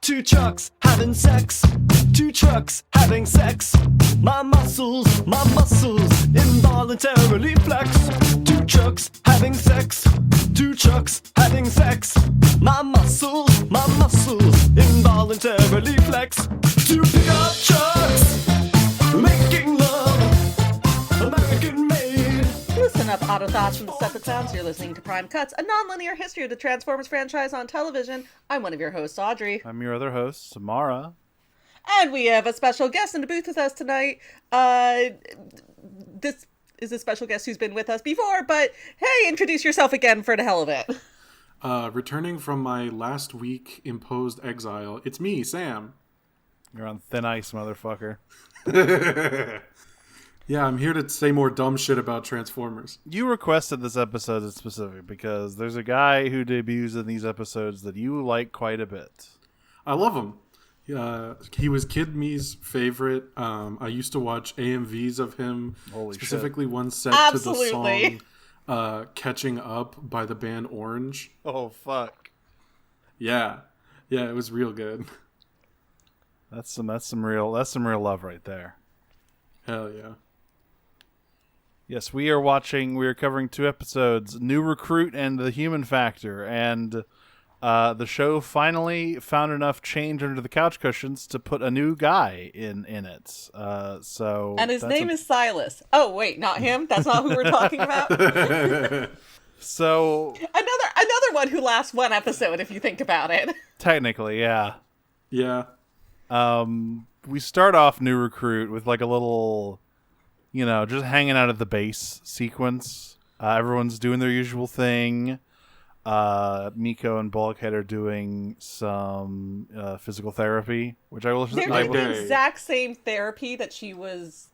Two trucks having sex. Two trucks having sex. My muscles involuntarily flex. Two trucks having sex. Two trucks having sex. My muscles involuntarily flex. Two pickup trucks making love, American made. Listen up, Autothoughts from Decepticons. You're listening to Prime Cuts, a non-linear history of the Transformers franchise on television. I'm one of your hosts, Audrey. I'm your other host, Samara. And we have a special guest in the booth with us tonight. This is a special guest who's been with us before, but hey, introduce yourself again for the hell of it. Returning from my last week imposed exile, it's me, Sam. You're on thin ice, motherfucker. Yeah, I'm here to say more dumb shit about Transformers. You requested this episode in specific because there's a guy who debuts in these episodes that you like quite a bit. I love him. He was Kid Me's favorite. I used to watch AMVs of him, Holy specifically shit. One set Absolutely. to the song Catching Up by the band Orange. Oh, fuck. Yeah, it was real good. That's some real love right there. Hell yeah. Yes, we are covering two episodes, New Recruit and The Human Factor, and the show finally found enough change under the couch cushions to put a new guy in it. And his name is Silas. Oh, wait, not him? That's not who we're talking about? So... Another one who lasts one episode, if you think about it. Technically, yeah. Yeah. We start off New Recruit with like a little... just hanging out at the base sequence. Everyone's doing their usual thing. Miko and Bulkhead are doing some physical therapy, which I will... They're doing the exact same therapy that she was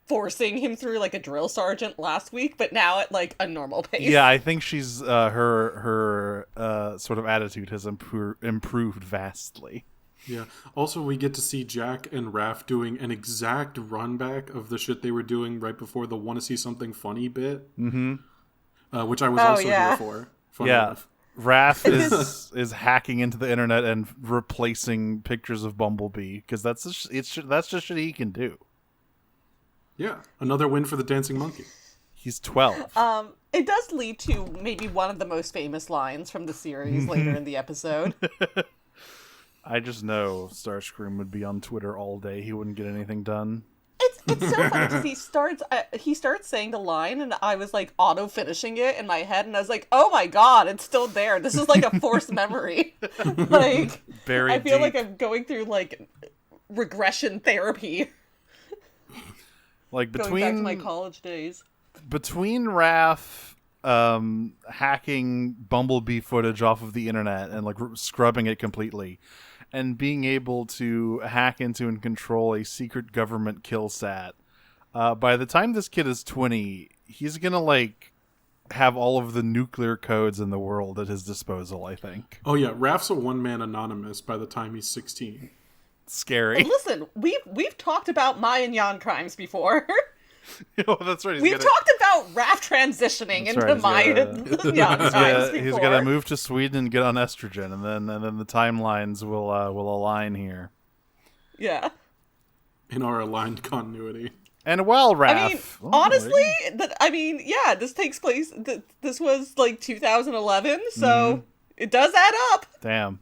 forcing him through like a drill sergeant last week, but now at like a normal pace. Yeah, I think she's her sort of attitude has improved vastly. Yeah. Also, we get to see Jack and Raph doing an exact run back of the shit they were doing right before the "Want to See Something Funny" bit, which I was here for. Funny enough. Raph is hacking into the internet and replacing pictures of Bumblebee because that's just shit he can do. Yeah, another win for the Dancing Monkey. He's 12. It does lead to maybe one of the most famous lines from the series later in the episode. I just know Starscream would be on Twitter all day. He wouldn't get anything done. It's so funny because he starts saying the line, and I was like auto finishing it in my head, and I was like, oh my god, it's still there. This is like a forced memory. Like Buried I feel deep. like I'm going through like regression therapy. Like Going back to my college days. Between Raph hacking Bumblebee footage off of the internet and like scrubbing it completely, and being able to hack into and control a secret government kill sat, by the time this kid is 20, he's gonna like have all of the nuclear codes in the world at his disposal, I think. Oh yeah, Raph's a one-man anonymous by the time he's 16. Scary. And listen, we've talked about Mayan Yan crimes before. Oh, that's right. We've talked about Raph transitioning That's into right, Mayan Yan crimes before. He's got to move to Sweden and get on estrogen, and then the timelines will align here. Yeah. In our aligned continuity. And while Raph... I mean, honestly, this takes place... This was, like, 2011, so it does add up. Damn.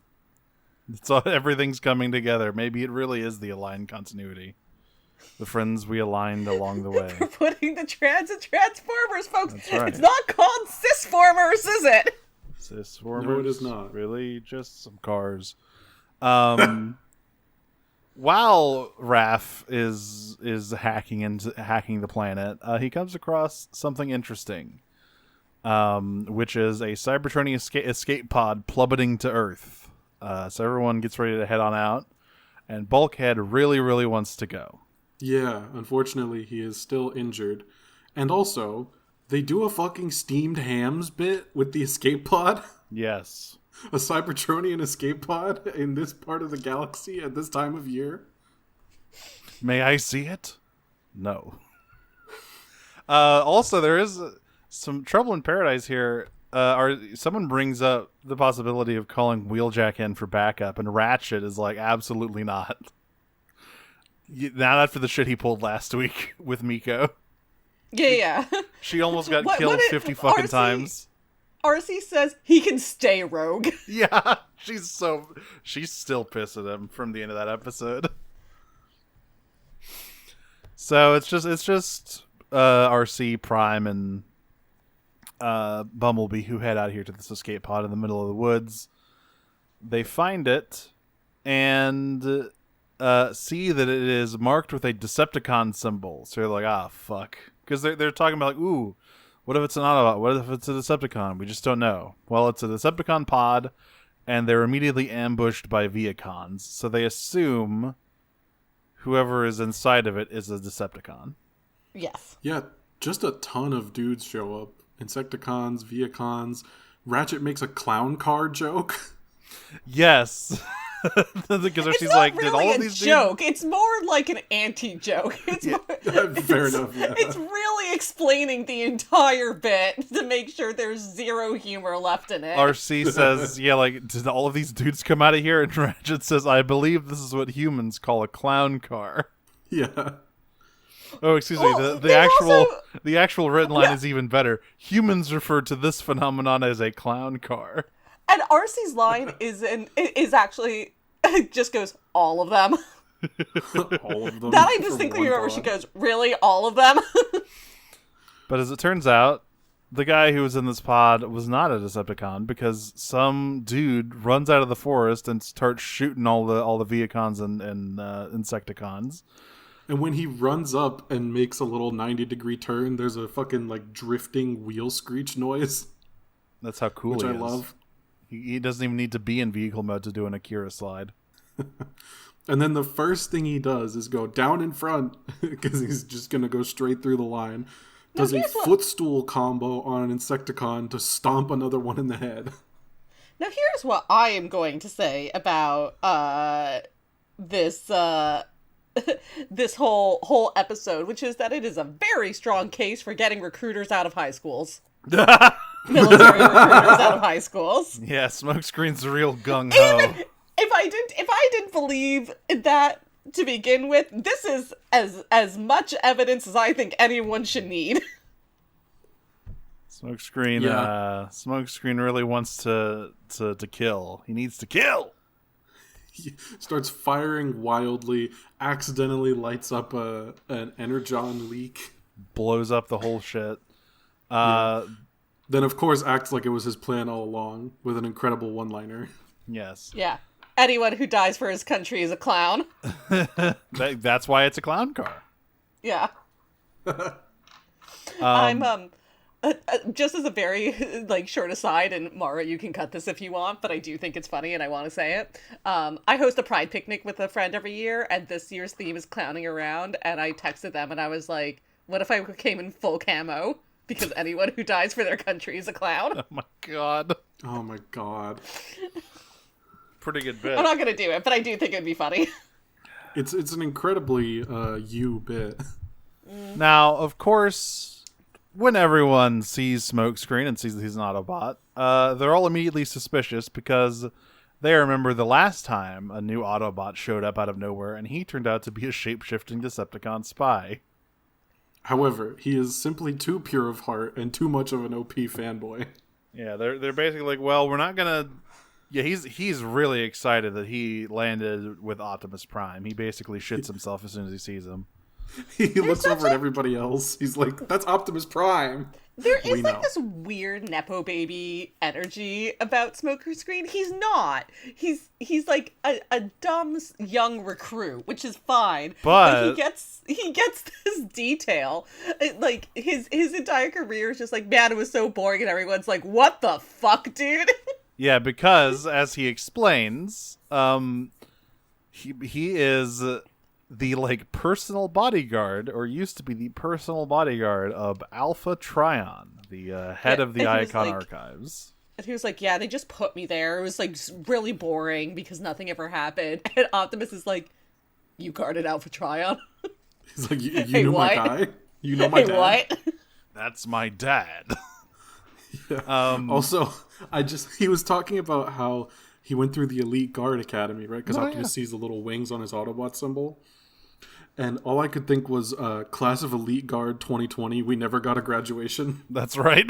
Everything's coming together. Maybe it really is the aligned continuity. The friends we aligned along the way. We're putting the trans in Transformers, folks. That's right. It's not called Cisformers, is it? Cisformers? No, it is not. Really? Just some cars. While Raph is hacking the planet, he comes across something interesting, which is a Cybertronian escape pod plummeting to Earth. So everyone gets ready to head on out, and Bulkhead really, really wants to go. Yeah, unfortunately, he is still injured. And also, they do a fucking steamed hams bit with the escape pod. Yes. A Cybertronian escape pod in this part of the galaxy at this time of year. May I see it? No. Also, there is some trouble in paradise here. someone brings up the possibility of calling Wheeljack in for backup, and Ratchet is like, absolutely not. Now after the shit he pulled last week with Miko. Yeah. She almost got killed 50 fucking times. RC says he can stay rogue. Yeah, she's still pissed at him from the end of that episode. So it's just RC, Prime, and Bumblebee who head out here to this escape pod in the middle of the woods. They find it and see that it is marked with a Decepticon symbol. So they're like, ah, fuck. Because they're talking about, like, ooh, what if it's an Autobot? What if it's a Decepticon? We just don't know. Well, it's a Decepticon pod, and they're immediately ambushed by Viacons. So they assume whoever is inside of it is a Decepticon. Yes. Yeah, just a ton of dudes show up. Insecticons, Viacons. Ratchet makes a clown car joke. Yes. Because she's like, really did all of these joke. dudes... It's more like an anti-joke. Fair enough. Yeah. It's really explaining the entire bit to make sure there's zero humor left in it. RC says, yeah, like, did all of these dudes come out of here? And Ratchet says, I believe this is what humans call a clown car. Yeah. Oh, excuse me. The actual written line is even better. Humans refer to this phenomenon as a clown car. And RC's line is actually just goes, all of them. All of them. That I distinctly remember. She goes, really, all of them? But as it turns out, the guy who was in this pod was not a Decepticon, because some dude runs out of the forest and starts shooting all the Viacons and Insecticons. And when he runs up and makes a little 90-degree turn, there's a fucking, like, drifting wheel screech noise. That's how cool which he I is. love. He doesn't even need to be in vehicle mode to do an Akira slide. And then the first thing he does is go down in front, because he's just going to go straight through the line. Does a footstool combo on an Insecticon to stomp another one in the head. Now here's what I am going to say about this this whole episode, which is that it is a very strong case for getting recruiters out of high schools. Military recruiters out of high schools. Yeah, Smokescreen's real gung-ho. If I didn't believe that to begin with, this is as much evidence as I think anyone should need. Smokescreen really wants to kill. He needs to kill. He starts firing wildly, accidentally lights up an energon leak. Blows up the whole shit. Then, of course, acts like it was his plan all along with an incredible one-liner. Yes. Yeah. Anyone who dies for his country is a clown. That's why it's a clown car. Yeah. I'm just as a very short aside, and Mara, you can cut this if you want, but I do think it's funny and I want to say it. I host a pride picnic with a friend every year, and this year's theme is clowning around, and I texted them and I was like, what if I came in full camo? Because anyone who dies for their country is a clown. Oh my god. Oh my god. Pretty good bit. I'm not gonna do it, but I do think it'd be funny. It's an incredibly you bit. Now, of course, when everyone sees Smokescreen and sees that he's an Autobot, they're all immediately suspicious because they remember the last time a new Autobot showed up out of nowhere, and he turned out to be a shape-shifting Decepticon spy. However, he is simply too pure of heart and too much of an OP fanboy. Yeah, they're basically like, well, we're not gonna. Yeah, he's really excited that he landed with Optimus Prime. He basically shits himself as soon as he sees him. He looks over at everybody else. He's like, that's Optimus Prime. There is this weird Nepo baby energy about Smokescreen. He's not. He's like a dumb young recruit, which is fine. But he gets this detail. Like his entire career is just like, man, it was so boring, and everyone's like, what the fuck, dude? Yeah, because as he explains, he is the personal bodyguard, or used to be the personal bodyguard of Alpha Trion, the head of the Icon Archives. And he was like, yeah, they just put me there. It was really boring because nothing ever happened. And Optimus is like, you guarded Alpha Trion? He's like, you know my guy? You know my dad? What? That's my dad. Yeah. Also, he was talking about how he went through the Elite Guard Academy, right? Because Optimus sees the little wings on his Autobot symbol. And all I could think was, class of Elite Guard 2020, we never got a graduation. That's right.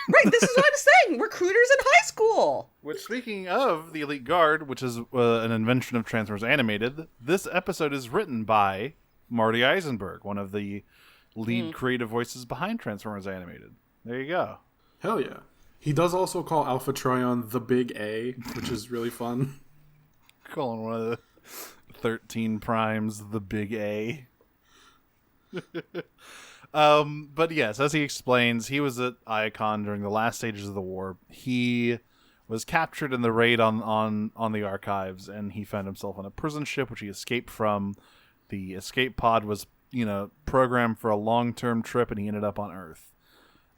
Right, this is what I'm saying. Recruiters in high school. Which, speaking of the Elite Guard, which is an invention of Transformers Animated, this episode is written by Marty Eisenberg, one of the lead creative voices behind Transformers Animated. There you go. Hell yeah. He does also call Alpha Trion the Big A, which is really fun. Calling one of the 13 primes the Big A. But yes, as he explains, he was at Iacon during the last stages of the war. He was captured in the raid on the archives, and he found himself on a prison ship, which he escaped from. The escape pod was, programmed for a long-term trip, and he ended up on Earth.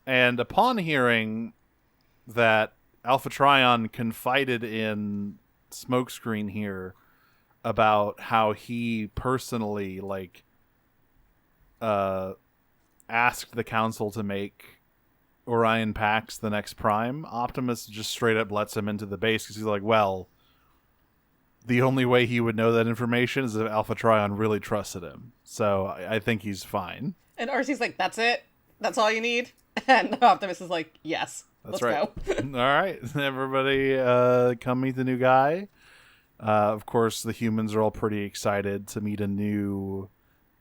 And upon hearing that Alpha Trion confided in Smokescreen here about how he personally, asked the council to make Orion Pax the next prime, Optimus just straight up lets him into the base because he's like, well, the only way he would know that information is if Alpha Trion really trusted him. So I think he's fine. And RC's like, that's it? That's all you need? And Optimus is like, yes. Let's go. All right. Everybody come meet the new guy. Of course, the humans are all pretty excited to meet a new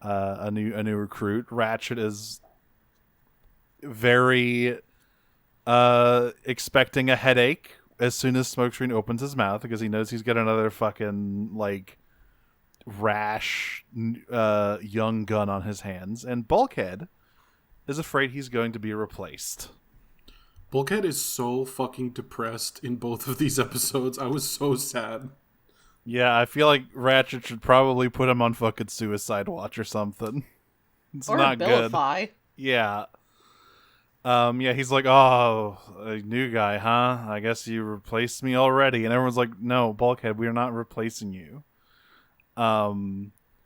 recruit. Ratchet is very expecting a headache as soon as Smokescreen opens his mouth because he knows he's got another fucking rash young gun on his hands. And Bulkhead is afraid he's going to be replaced. Bulkhead is so fucking depressed in both of these episodes. I was so sad. Yeah, I feel like Ratchet should probably put him on fucking suicide watch or something. It's or not Abilify. good. Yeah. Yeah, he's like, oh, a new guy, huh? I guess you replaced me already. And everyone's like, no, Bulkhead, we are not replacing you.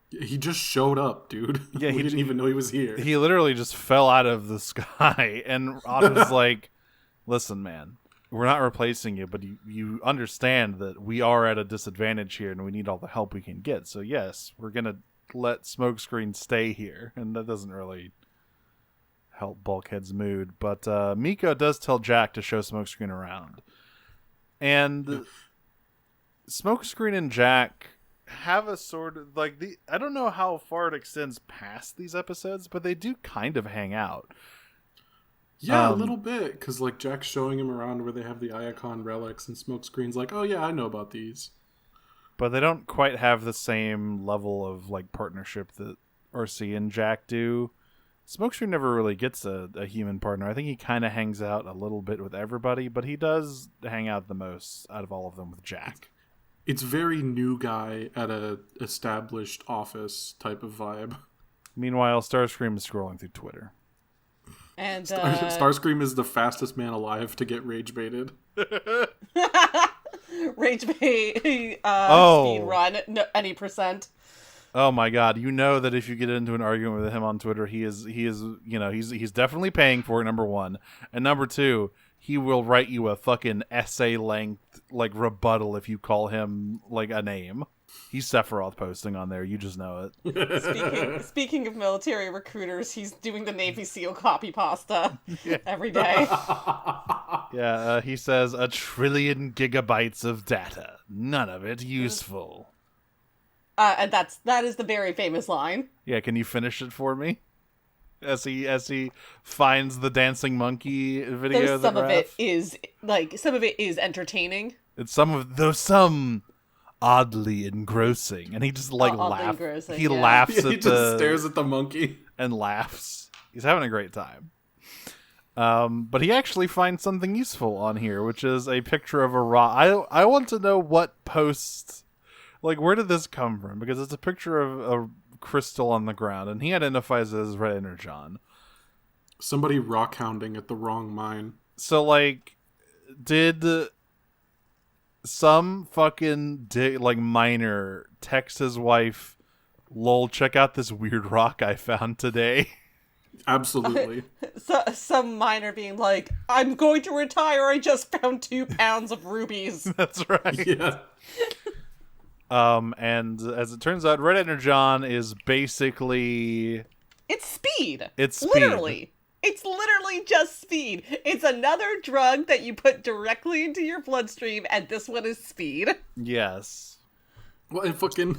He just showed up, dude. Yeah, we didn't even know he was here. He literally just fell out of the sky. And Otto's like, listen, man, we're not replacing you, but you understand that we are at a disadvantage here and we need all the help we can get. So yes, we're going to let Smokescreen stay here. And that doesn't really help Bulkhead's mood. But Miko does tell Jack to show Smokescreen around. And Smokescreen and Jack have a sort of I don't know how far it extends past these episodes, but they do kind of hang out. Yeah, a little bit, because Jack's showing him around where they have the Iacon relics, and Smokescreen's like, oh yeah, I know about these. But they don't quite have the same level of partnership that RC and Jack do. Smokescreen never really gets a human partner. I think he kind of hangs out a little bit with everybody, but he does hang out the most out of all of them with Jack. It's very new guy at a established office type of vibe. Meanwhile, Starscream is scrolling through Twitter. And Starscream is the fastest man alive to get rage baited. Rage bait speed run any percent. Oh my god, you know that if you get into an argument with him on Twitter, he's definitely paying for it, number one. And number two, he will write you a fucking essay length rebuttal if you call him a name. He's Sephiroth posting on there, you just know it. Speaking of military recruiters, he's doing the Navy SEAL copy pasta every day. Yeah, he says 1 trillion gigabytes of data, none of it useful. And that is the very famous line. Yeah, can you finish it for me? As he finds the dancing monkey video. Some of it is entertaining. It's some oddly engrossing, and he just laughs. He laughs. He just stares at the monkey and laughs. He's having a great time. But he actually finds something useful on here, which is a picture of a rock. I want to know what post. Where did this come from? Because it's a picture of a crystal on the ground, and he identifies it as Red Energon. Somebody rock hounding at the wrong mine. So, did some fucking miner text his wife, lol, check out this weird rock I found today? Absolutely. So, some miner being like, I'm going to retire, I just found 2 pounds of rubies. That's right. Yeah. And as it turns out, Red Energon is basically... It's speed. It's speed. Literally. It's literally just speed. It's another drug that you put directly into your bloodstream, and this one is speed. Yes. Well, and fucking...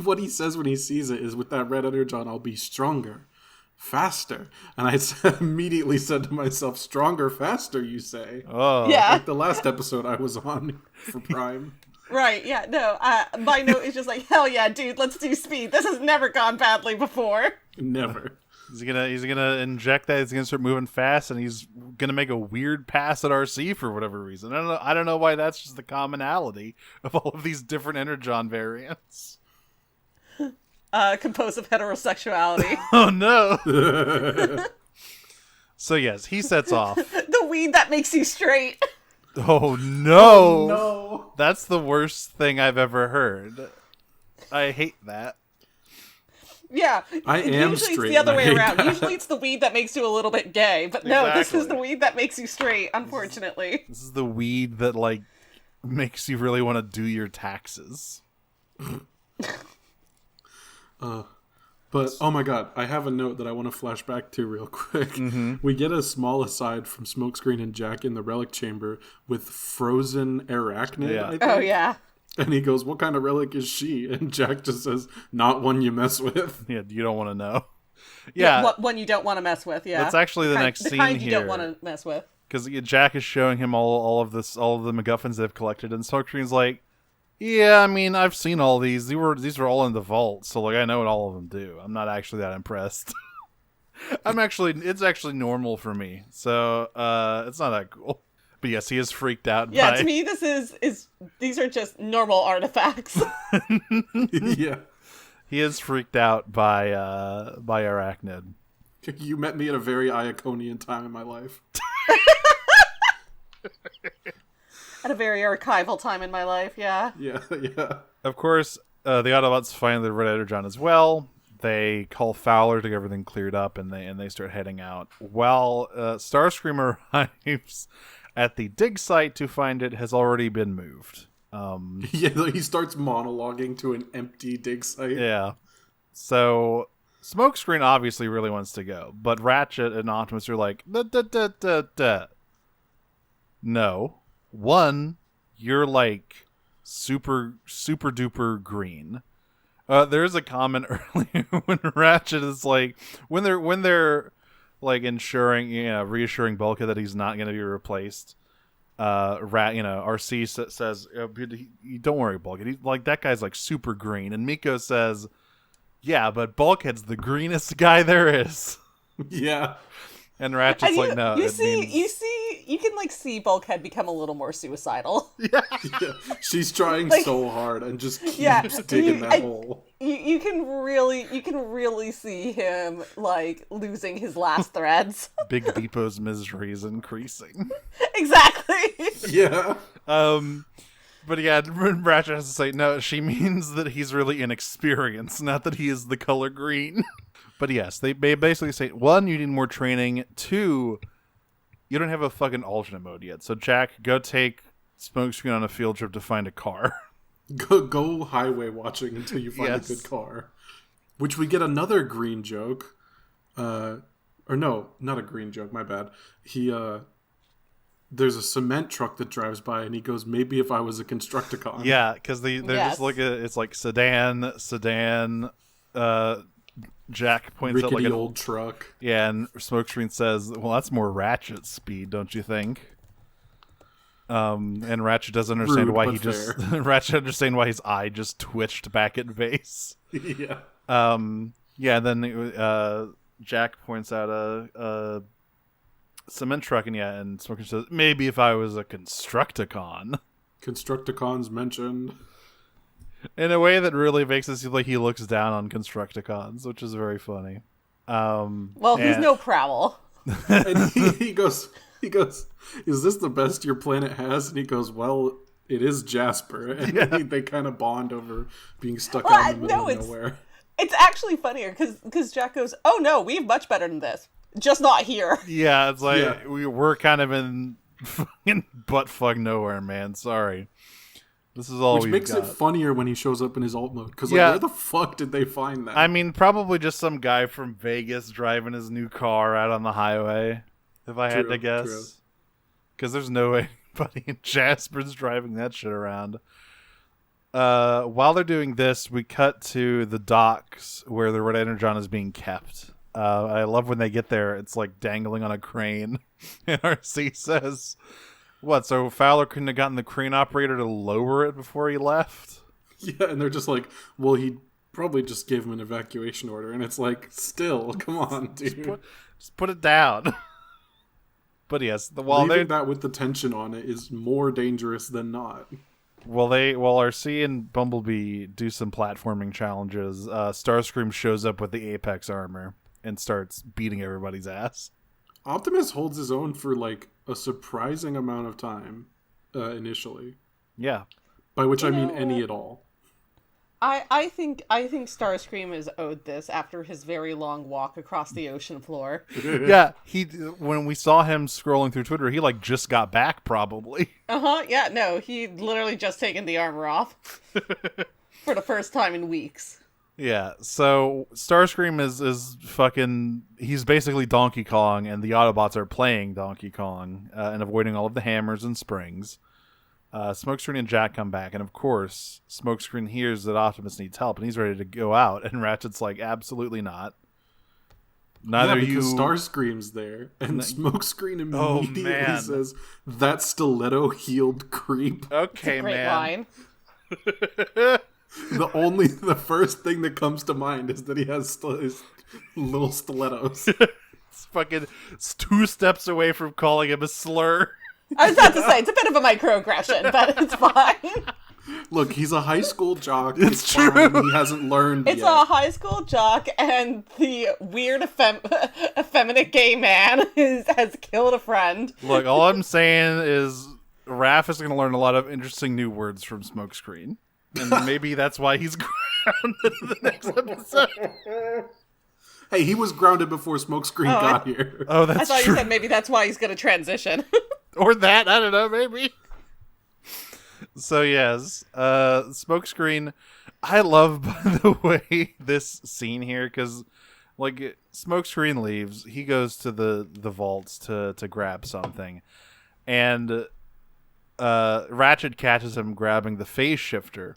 what he says when he sees it is, with that Red Energon, I'll be stronger. Faster. And I immediately said to myself, stronger, faster, you say. Oh. Yeah. Like the last episode I was on for Prime. Right, yeah, no, my note is just like, hell yeah, dude, let's do speed. This has never gone badly before. Never. He's gonna inject that. He's gonna start moving fast, and he's gonna make a weird pass at RC for whatever reason. I don't know why that's just the commonality of all of these different Energon variants. Composed of heterosexuality. Oh no! So yes, he sets off. The weed that makes you straight. Oh no! No. That's the worst thing I've ever heard. I hate that. Yeah, I am usually straight, it's the other and I way hate around. that. Usually it's the weed that makes you a little bit gay, but no, this is Exactly. the weed that makes you straight, unfortunately. This is the weed that like makes you really want to do your taxes. But, oh my god, I have a note that I want to flash back to real quick. Mm-hmm. We get a small aside from Smokescreen and Jack in the relic chamber with frozen arachnid, Yeah. I think. Oh yeah. And he goes, what kind of relic is she? And Jack just says, not one you mess with. Yeah, you don't want to know. Yeah, One you don't want to mess with, yeah. that's actually the next the scene kind you here. don't want to mess with. Because Jack is showing him all of the MacGuffins they've collected, and Smokescreen's like, "Yeah, I mean, I've seen all these. These were all in the vault, so like I know what all of them do. I'm not actually that impressed. It's actually normal for me, so it's not that cool." But yes, he is freaked out. Yeah, by... to me this is these are just normal artifacts. Yeah. he is freaked out by Arachnid. You met me at a very Iaconian time in my life. At a very archival time in my life, yeah. Yeah, yeah. Of course, the Autobots find the Red Energon as well. They call Fowler to get everything cleared up, and they start heading out. While Starscream arrives at the dig site to find it has already been moved. Yeah, he starts monologuing to an empty dig site. Yeah. So Smokescreen obviously really wants to go, but Ratchet and Optimus are like, da. No. One, you're like super duper green. There's a comment earlier when Ratchet is like, when they're like reassuring Bulkhead that he's not going to be replaced. RC says, "Don't worry, Bulkhead. He's like, that guy's like super green." And Miko says, "Yeah, but Bulkhead's the greenest guy there is." Yeah. And Ratchet's like, "No, you can like see Bulkhead become a little more suicidal. Yeah. She's trying so hard and just keeps digging that hole. You can really see him like losing his last threads. Big Depot's misery is increasing." Exactly. Yeah. But yeah, Ratchet has to say, no, she means that he's really inexperienced, not that he is the color green. But yes, they basically say, one, you need more training. Two, you don't have a fucking alternate mode yet. So Jack, go take Smokescreen on a field trip to find a car. Go highway watching until you find a good car. Which we get another green joke. Or no, not a green joke, my bad. There's a cement truck that drives by, and he goes, "Maybe if I was a Constructicon." Yeah, because they're just like it's like sedan. Jack points Rickety out like an old truck. Yeah, and Smokescreen says, "Well, that's more Ratchet speed, don't you think?" And Ratchet doesn't understand Rude, why but he just fair. Ratchet understand why his eye just twitched back at base. Yeah. Yeah. Then Jack points out a cement truck, and Smokescreen says, "Maybe if I was a Constructicon." Constructicons mentioned. In a way that really makes it seem like he looks down on Constructicons, which is very funny. Well, he's no Prowl. And he goes, "Is this the best your planet has?" And he goes, "Well, it is Jasper." And they kind of bond over being stuck out in the middle of nowhere. It's actually funnier because Jack goes, "Oh no, we have much better than this, just not here." Yeah, it's like we're kind of in fucking buttfuck nowhere, man. Sorry. This is all Which makes it funnier when he shows up in his alt mode. Because where the fuck did they find that? I mean, probably just some guy from Vegas driving his new car out on the highway, if I had to guess. Because there's no way anybody in Jasper's driving that shit around. While they're doing this, we cut to the docks where the Red Energon is being kept. I love when they get there, it's like dangling on a crane. And RC says... What, so Fowler couldn't have gotten the crane operator to lower it before he left? Yeah, and they're just like, well, he probably just gave him an evacuation order. And it's like, still, come on, dude. Just put it down. But yes, leaving that with the tension on it is more dangerous than not. While RC and Bumblebee do some platforming challenges, Starscream shows up with the Apex armor and starts beating everybody's ass. Optimus holds his own for like a surprising amount of time initially. Yeah. By which I mean any at all. I think Starscream is owed this after his very long walk across the ocean floor. Yeah, when we saw him scrolling through Twitter, he like just got back probably. Yeah, no, he literally just taken the armor off for the first time in weeks. Yeah, so Starscream is fucking... He's basically Donkey Kong, and the Autobots are playing Donkey Kong and avoiding all of the hammers and springs. Smokescreen and Jack come back, and of course, Smokescreen hears that Optimus needs help, and he's ready to go out, and Ratchet's like, absolutely not. Neither because you... Starscream's there, and Smokescreen immediately says, "That stiletto healed creep." Okay, great line. The first thing that comes to mind is that he has his little stilettos. It's 2 steps away from calling him a slur. I was about to say, it's a bit of a microaggression, but it's fine. Look, he's a high school jock. It's true. Fine. He hasn't learned It's yet. a high school jock, and the weird effeminate gay man has killed a friend. Look, all I'm saying is Raph is going to learn a lot of interesting new words from Smokescreen. And maybe that's why he's grounded in the next episode. Hey, he was grounded before Smokescreen got here. Oh, that's true. I thought you said maybe that's why he's going to transition. Or that, I don't know, maybe. So yes, Smokescreen. I love, by the way, this scene here, because like Smokescreen leaves, he goes to the vaults to grab something, and Ratchet catches him grabbing the phase shifter,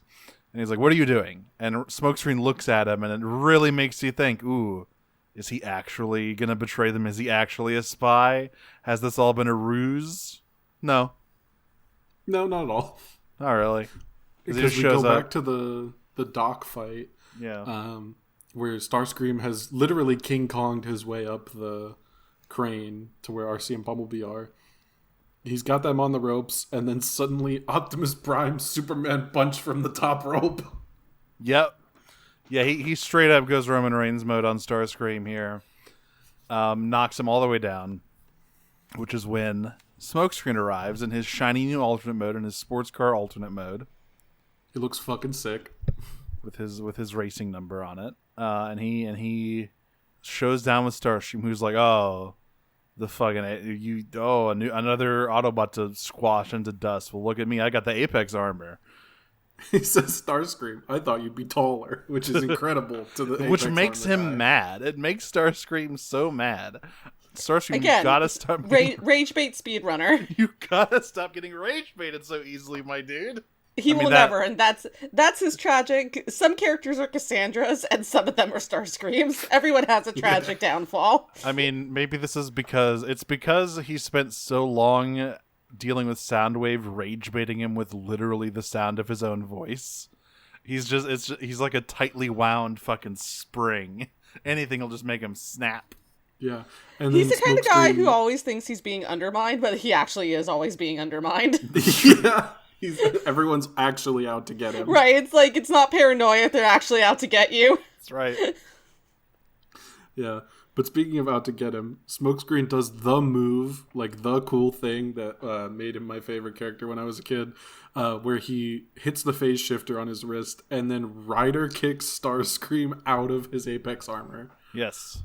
and he's like, "What are you doing?" And Smokescreen looks at him, and it really makes you think, "Ooh, is he actually gonna betray them? Is he actually a spy? Has this all been a ruse?" No, not at all. Not really. Because we go back to the dock fight. Yeah. Where Starscream has literally King Konged his way up the crane to where RC and Bumblebee are. He's got them on the ropes, and then suddenly Optimus Prime Superman punch from the top rope. Yep. Yeah, he straight up goes Roman Reigns mode on Starscream here. Knocks him all the way down, which is when Smokescreen arrives in his shiny new alternate mode, in his sports car alternate mode. He looks fucking sick with his racing number on it, and he shows down with Starscream, who's like, "Oh, the fucking another Autobot to squash into dust. Well, look at me, I got the Apex armor." He says, "Starscream, I thought you'd be taller," which is incredible to the Apex which makes armor him guy. mad. It makes Starscream so mad. Starscream, Again, you gotta stop rage bait speedrunner. You gotta stop getting rage baited so easily, my dude. He will never, and that's his tragic. Some characters are Cassandras, and some of them are Starscreams. Everyone has a tragic downfall. I mean, maybe this is because he spent so long dealing with Soundwave rage baiting him with literally the sound of his own voice. He's like a tightly wound fucking spring. Anything will just make him snap. Yeah. And he's the kind of guy who always thinks he's being undermined, but he actually is always being undermined. Yeah. Everyone's actually out to get him. Right, it's like, it's not paranoia, they're actually out to get you. That's right. Yeah. But speaking of out to get him, Smokescreen does the move, like the cool thing that made him my favorite character when I was a kid, where he hits the phase shifter on his wrist and then Rider kicks Starscream out of his Apex armor. Yes.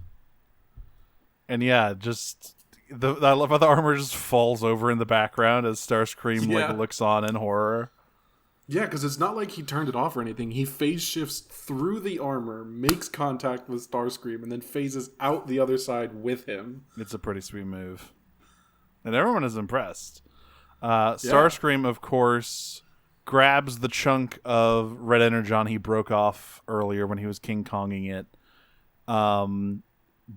And yeah, just I love how the armor just falls over in the background as Starscream like looks on in horror. Yeah, because it's not like he turned it off or anything. He phase shifts through the armor, makes contact with Starscream, and then phases out the other side with him. It's a pretty sweet move. And everyone is impressed. Starscream, of course, grabs the chunk of red energon he broke off earlier when he was King Konging it,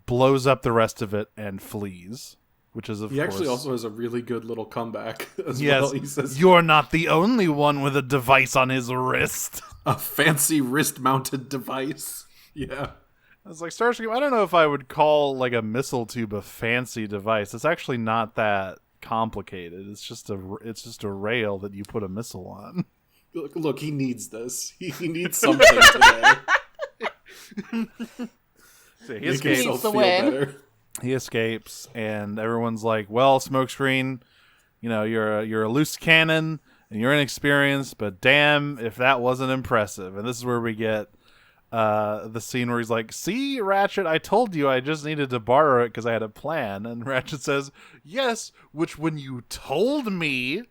blows up the rest of it, and flees. Which is, of course... He actually also has a really good little comeback as well. He says, "You're not the only one with a device on his wrist." A fancy wrist-mounted device. Yeah. I was like, Starscream, I don't know if I would call like a missile tube a fancy device. It's actually not that complicated. It's just a rail that you put a missile on. Look, he needs this. He needs something today. So he escapes the win. Better. He escapes, and everyone's like, "Well, Smokescreen, you know, you're a loose cannon, and you're inexperienced, but damn if that wasn't impressive." And this is where we get the scene where he's like, "See, Ratchet, I told you I just needed to borrow it because I had a plan." And Ratchet says, "Yes, which when you told me,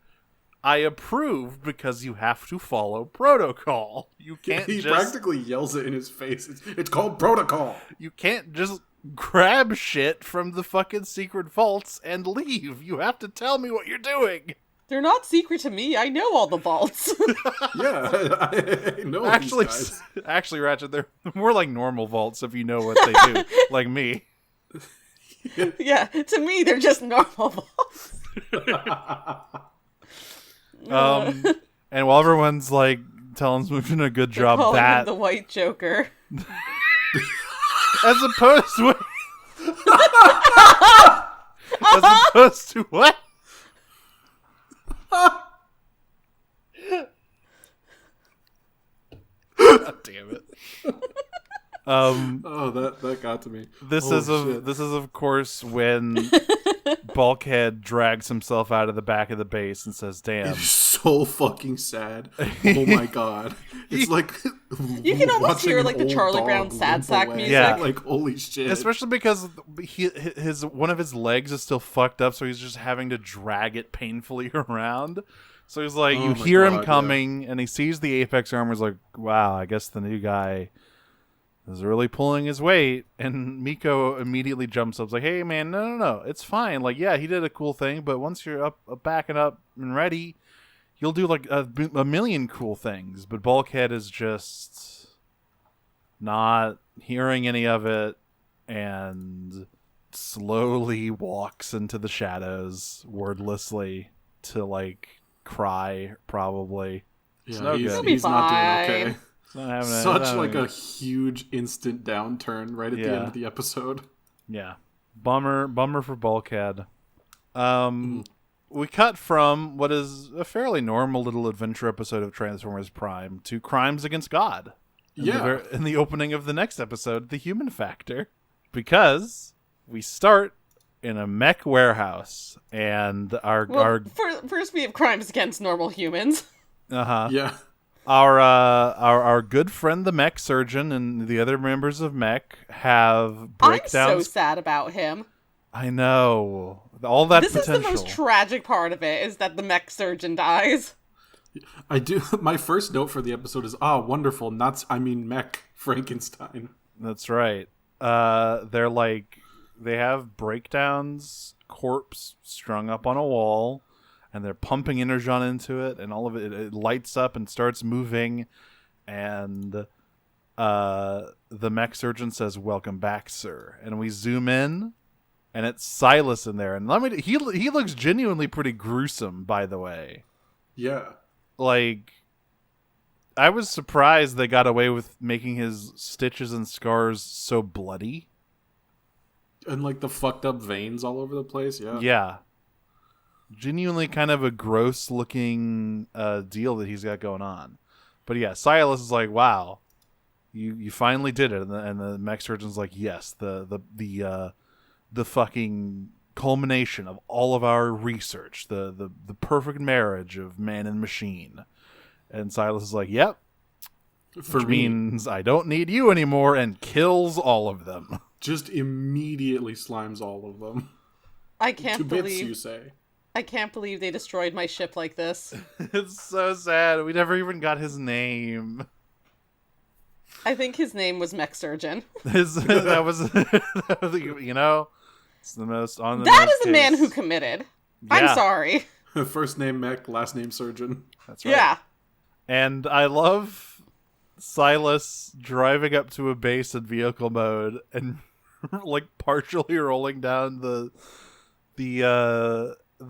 I approved because you have to follow protocol. You can't He practically yells it in his face. It's called protocol. You can't just grab shit from the fucking secret vaults and leave. You have to tell me what you're doing." They're not secret to me. I know all the vaults. Yeah, I know actually, these guys. Actually, Ratchet, they're more like normal vaults if you know what they do, like me. Yeah, to me, they're just normal vaults. And while everyone's like telling Smokescreen a good job, calling that him the White Joker, as opposed to what? God damn it. That got to me. This is of course when Bulkhead drags himself out of the back of the base and says, "Damn." It's so fucking sad. Oh my god. It's like you can almost hear like the Charlie Brown sad sack music. Yeah. Like holy shit. Especially because one of his legs is still fucked up, so he's just having to drag it painfully around. So he's like, you hear him coming, and he sees the Apex armor. He's like, "Wow, I guess the new guy is really pulling his weight." And Miko immediately jumps up, like, "Hey, man, no, it's fine. Like, yeah, he did a cool thing, but once you're up, backing up and ready, you'll do like a million cool things." But Bulkhead is just not hearing any of it, and slowly walks into the shadows wordlessly to like cry, probably. Yeah, no he's good. He's not doing okay. Such like a huge instant downturn right at the end of the episode. Yeah. Bummer for Bulkhead. We cut from what is a fairly normal little adventure episode of Transformers Prime to Crimes Against God. In the opening of the next episode, The Human Factor. Because we start in a mech warehouse, and first we have crimes against normal humans. Yeah. Our good friend the mech surgeon and the other members of mech have breakdowns. I'm so sad about him. I know. All that this potential. This is the most tragic part of it, is that the mech surgeon dies. I do. My first note for the episode is, wonderful. Mech Frankenstein. That's right. They have breakdowns, corpse strung up on a wall, and they're pumping energon into it, and all of it lights up and starts moving, and the mech surgeon says, "Welcome back, sir." And we zoom in, and it's Silas in there, and he looks genuinely pretty gruesome, by the way. Yeah. Like, I was surprised they got away with making his stitches and scars so bloody. And like the fucked up veins all over the place, yeah. Yeah. Genuinely kind of a gross looking deal that he's got going on. But yeah, Silas is like, wow, You finally did it, and the mech surgeon's like, yes, the fucking culmination of all of our research, the perfect marriage of man and machine. And Silas is like, yep, which means I don't need you anymore, and kills all of them. Just immediately slimes all of them. I can't To bits, believe you say. I can't believe they destroyed my ship like this. It's so sad. We never even got his name. I think his name was Mech Surgeon. That was, you know, it's the most on the That nose is a man case. who committed. Yeah. I'm sorry. First name Mech, last name Surgeon. That's right. Yeah. And I love Silas driving up to a base in vehicle mode and like partially rolling down the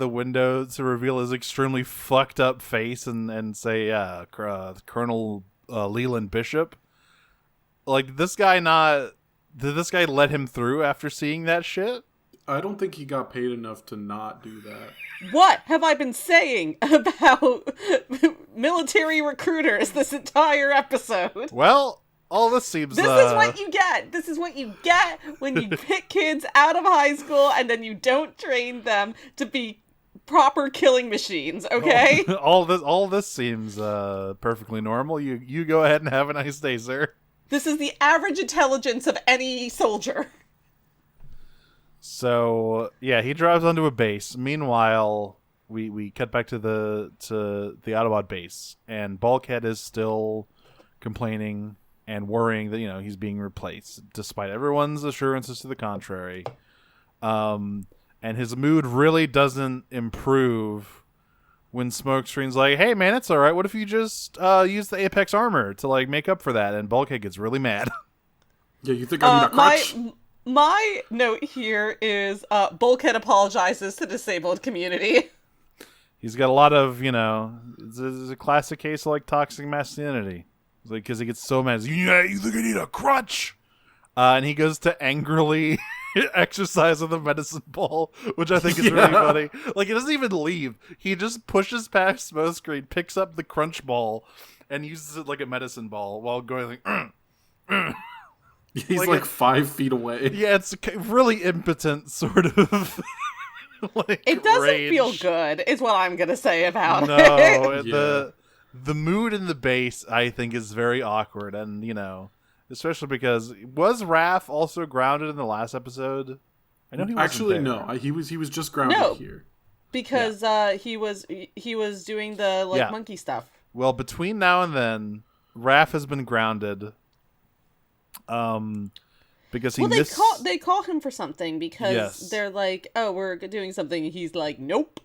window to reveal his extremely fucked up face and say, Colonel Leland Bishop. Like, did this guy let him through after seeing that shit? I don't think he got paid enough to not do that. What have I been saying about military recruiters this entire episode? Well, all this seems... This is what you get. This is what you get when you pick kids out of high school and then you don't train them to be proper killing machines, okay? all this seems perfectly normal. You go ahead and have a nice day, sir. This is the average intelligence of any soldier. So, yeah, he drives onto a base. Meanwhile, we cut back to the Autobot base, and Bulkhead is still complaining and worrying that, you know, he's being replaced, despite everyone's assurances to the contrary. And his mood really doesn't improve when Smokescreen's like, hey, man, it's all right. What if you just use the Apex armor to, like, make up for that? And Bulkhead gets really mad. Yeah, you think I need a crutch? My note here is Bulkhead apologizes to disabled community. He's got a lot of, you know, it's a classic case of, like, toxic masculinity. It's like, because he gets so mad. He's like, yeah, you think I need a crutch? And he goes to angrily exercise with a medicine ball, which I think is really funny. Like, he doesn't even leave. He just pushes past Smokescreen, picks up the crunch ball, and uses it like a medicine ball while going like, He's like 5 feet away. Yeah, it's really impotent, sort of. Like, it doesn't rage. feel good, is what I'm going to say about it. Yeah. The mood in the base, I think, is very awkward, and, you know, especially because was Raph also grounded in the last episode? I know he wasn't Actually, there. no. He was just grounded here. Because he was doing the monkey stuff. Well, between now and then, Raph has been grounded. Because they call him for something because they're like, oh, we're doing something. He's like, nope.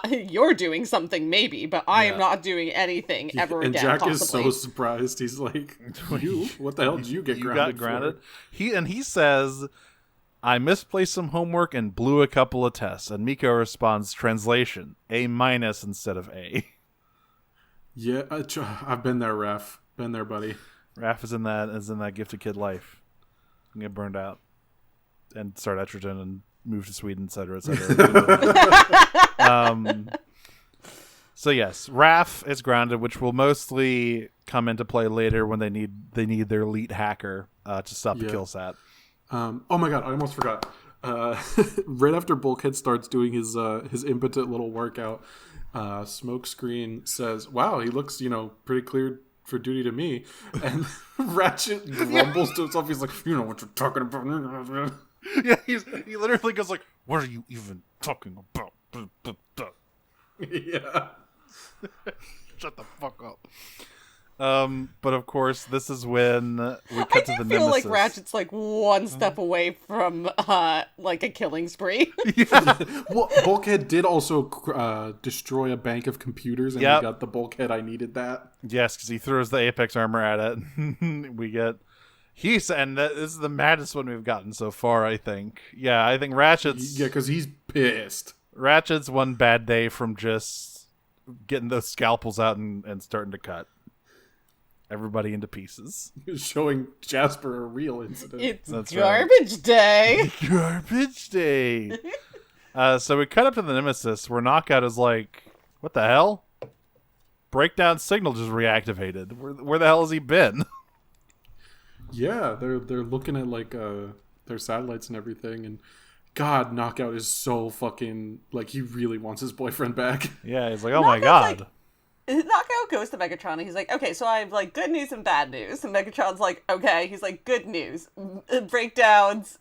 You're doing something maybe, but I am not doing anything ever and again. Jack possibly. is so surprised. He's like, "You? What the hell did you get you grounded got grounded?" for? He says, "I misplaced some homework and blew a couple of tests." And Miko responds, translation: A- instead of A. Yeah, I've been there, Raph. Been there, buddy. Raph is in that gifted kid life. And get burned out and start estrogen and move to Sweden, etc., So yes, Raph is grounded, which will mostly come into play later when they need their elite hacker to stop the kill sat. Oh my god, I almost forgot. Right after Bulkhead starts doing his impotent little workout, Smokescreen says, "Wow, he looks, pretty cleared for duty to me." And Ratchet grumbles to himself. He's like, "You know what you're talking about." Yeah, he literally goes like, "What are you even talking about?" Yeah. Shut the fuck up. But of course, this is when we cut to the feel nemesis. like Ratchet's like one step away from like a killing spree. Well, Bulkhead did also destroy a bank of computers, and we got the Bulkhead. I needed that. Yes, because he throws the Apex armor at it. We get and this is the maddest one we've gotten so far. I think. Yeah, I think Ratchet's. Yeah, because he's pissed. Ratchet's one bad day from just getting those scalpels out and starting to cut everybody into pieces. Showing Jasper a real incident. It's garbage day. Garbage day. So we cut up to the nemesis where Knockout is like, what the hell? Breakdown signal just reactivated. Where the hell has he been? Yeah, they're looking at like their satellites and everything, and God, Knockout is so fucking like he really wants his boyfriend back. Yeah, he's like, oh my god. Knockout goes to Megatron and he's like, okay, so I have like good news and bad news. And Megatron's like, okay. He's like, good news. Breakdown's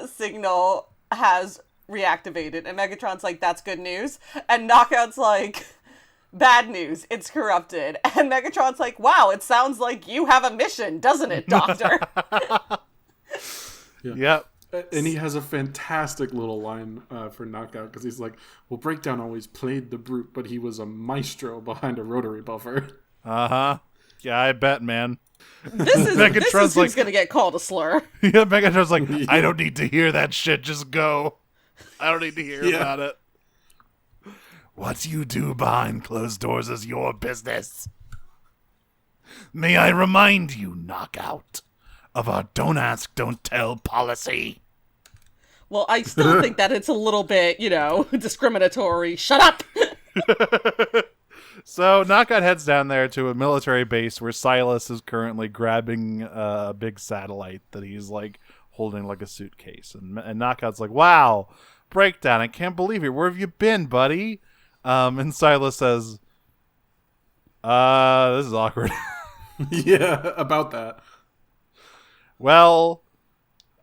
signal has reactivated. And Megatron's like, that's good news. And Knockout's like, bad news. It's corrupted. And Megatron's like, wow, it sounds like you have a mission, doesn't it, Doctor? Yeah. Yep. And he has a fantastic little line for Knockout because he's like, well, Breakdown always played the brute, but he was a maestro behind a rotary buffer. Uh-huh. Yeah, I bet, man. This is who's like, gonna get called a slur. Yeah, Megatron's like, I don't need to hear that shit, just go. I don't need to hear about it. What you do behind closed doors is your business. May I remind you, Knockout, of our don't ask, don't tell policy. Well, I still think that it's a little bit, discriminatory. Shut up! So Knockout heads down there to a military base where Silas is currently grabbing a big satellite that he's like holding like a suitcase. And Knockout's like, wow, Breakdown, I can't believe it. Where have you been, buddy? And Silas says, this is awkward. Yeah, about that. Well,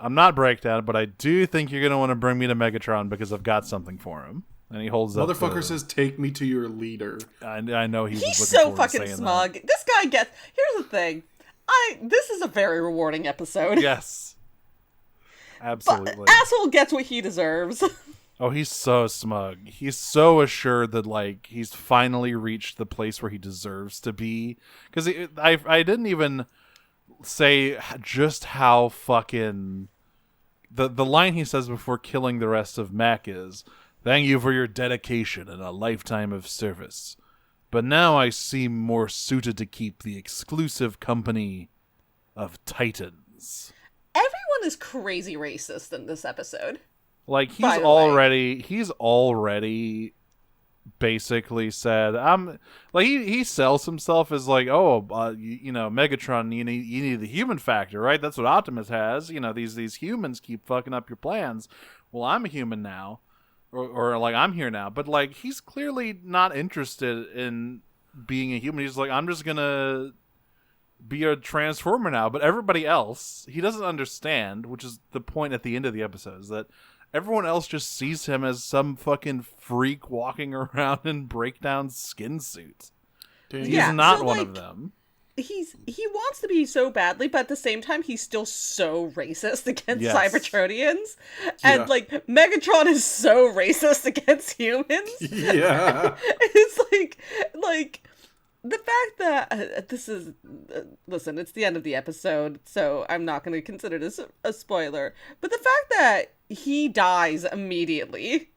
I'm not Breakdown, but I do think you're going to want to bring me to Megatron because I've got something for him. And he holds up. Motherfucker says, take me to your leader. I know he's so fucking smug. That. This guy gets... Here's the thing. This is a very rewarding episode. Yes. Absolutely. But asshole gets what he deserves. Oh, he's so smug. He's so assured that, like, he's finally reached the place where he deserves to be. Because I didn't even say just how fucking... The line he says before killing the rest of Mech is, thank you for your dedication and a lifetime of service. But now I seem more suited to keep the exclusive company of Titans. Everyone is crazy racist in this episode. Like, he's already basically said, like, he sells himself as like, Megatron, you need the human factor, right? That's what Optimus has. These humans keep fucking up your plans. Well, I'm a human now. Or like, I'm here now. But, like, he's clearly not interested in being a human. He's like, I'm just gonna be a transformer now. But everybody else, he doesn't understand, which is the point at the end of the episode, is that everyone else just sees him as some fucking freak walking around in Breakdown skin suits. He's not one of them. He wants to be so badly, but at the same time, he's still so racist against Cybertronians. And, Megatron is so racist against humans. Yeah. It's like, the fact that this is... listen, it's the end of the episode, so I'm not going to consider this a spoiler. But the fact that he dies immediately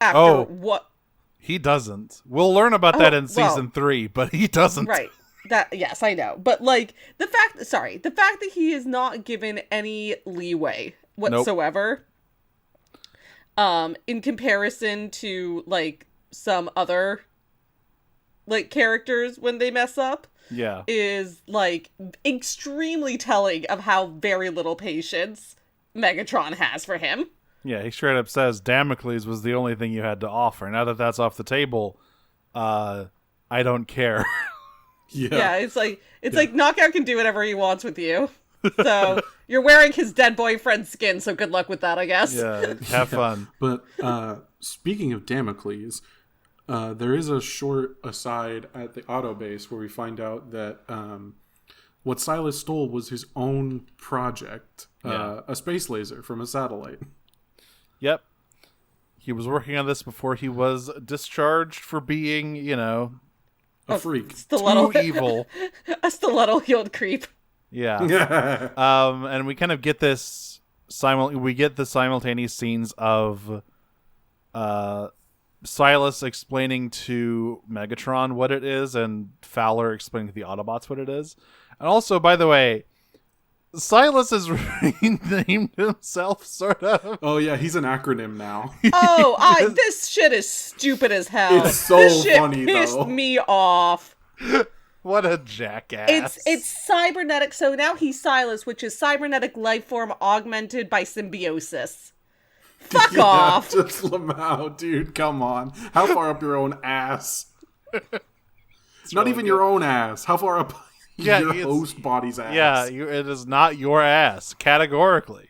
after what... He doesn't. We'll learn about that in season 3, but he doesn't. Right. Yes, I know. But, like, the fact that he is not given any leeway whatsoever, in comparison to, like, some other, like, characters when they mess up, is, like, extremely telling of how very little patience Megatron has for him. Yeah, he straight up says Damocles was the only thing you had to offer. Now that that's off the table, I don't care. Yeah, it's like Knockout can do whatever he wants with you. So you're wearing his dead boyfriend's skin, so good luck with that, I guess. Yeah, have fun. But speaking of Damocles, there is a short aside at the auto base where we find out that what Silas stole was his own project, a space laser from a satellite. Yep. He was working on this before he was discharged for being, a freak. Too evil. A stiletto-heeled creep. Yeah. And we kind of get this the simultaneous scenes of Silas explaining to Megatron what it is and Fowler explaining to the Autobots what it is. And also, by the way, Silas has renamed himself, sort of. Oh, yeah, he's an acronym now. This shit is stupid as hell. It's so this shit funny, pissed though. me off. What a jackass. It's cybernetic, so now he's Silas, which is cybernetic life form augmented by symbiosis. Fuck off! Just Lamau, dude, come on. How far up your own ass? It's not even your own ass. How far up your host body's ass? Yeah, it is not your ass, categorically.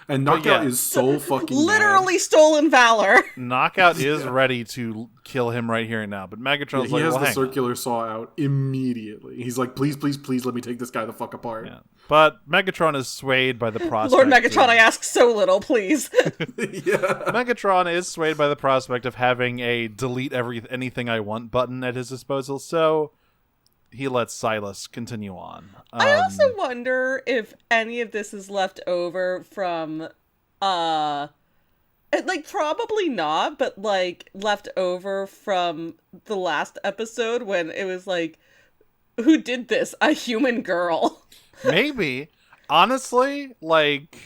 And Knockout is so fucking literally mad. Stolen valor. Knockout is ready to kill him right here and now, but Megatron's he like, has well, the hang circular saw out immediately. He's like, please, please, please, let me take this guy the fuck apart. Yeah. But Megatron is swayed by the prospect. Lord Megatron, I ask so little, please. Megatron is swayed by the prospect of having a delete anything I want button at his disposal, so he lets Silas continue on. I also wonder if any of this is left over from, like, probably not, but, like, left over from the last episode when it was like, who did this? A human girl. Maybe. Honestly, like,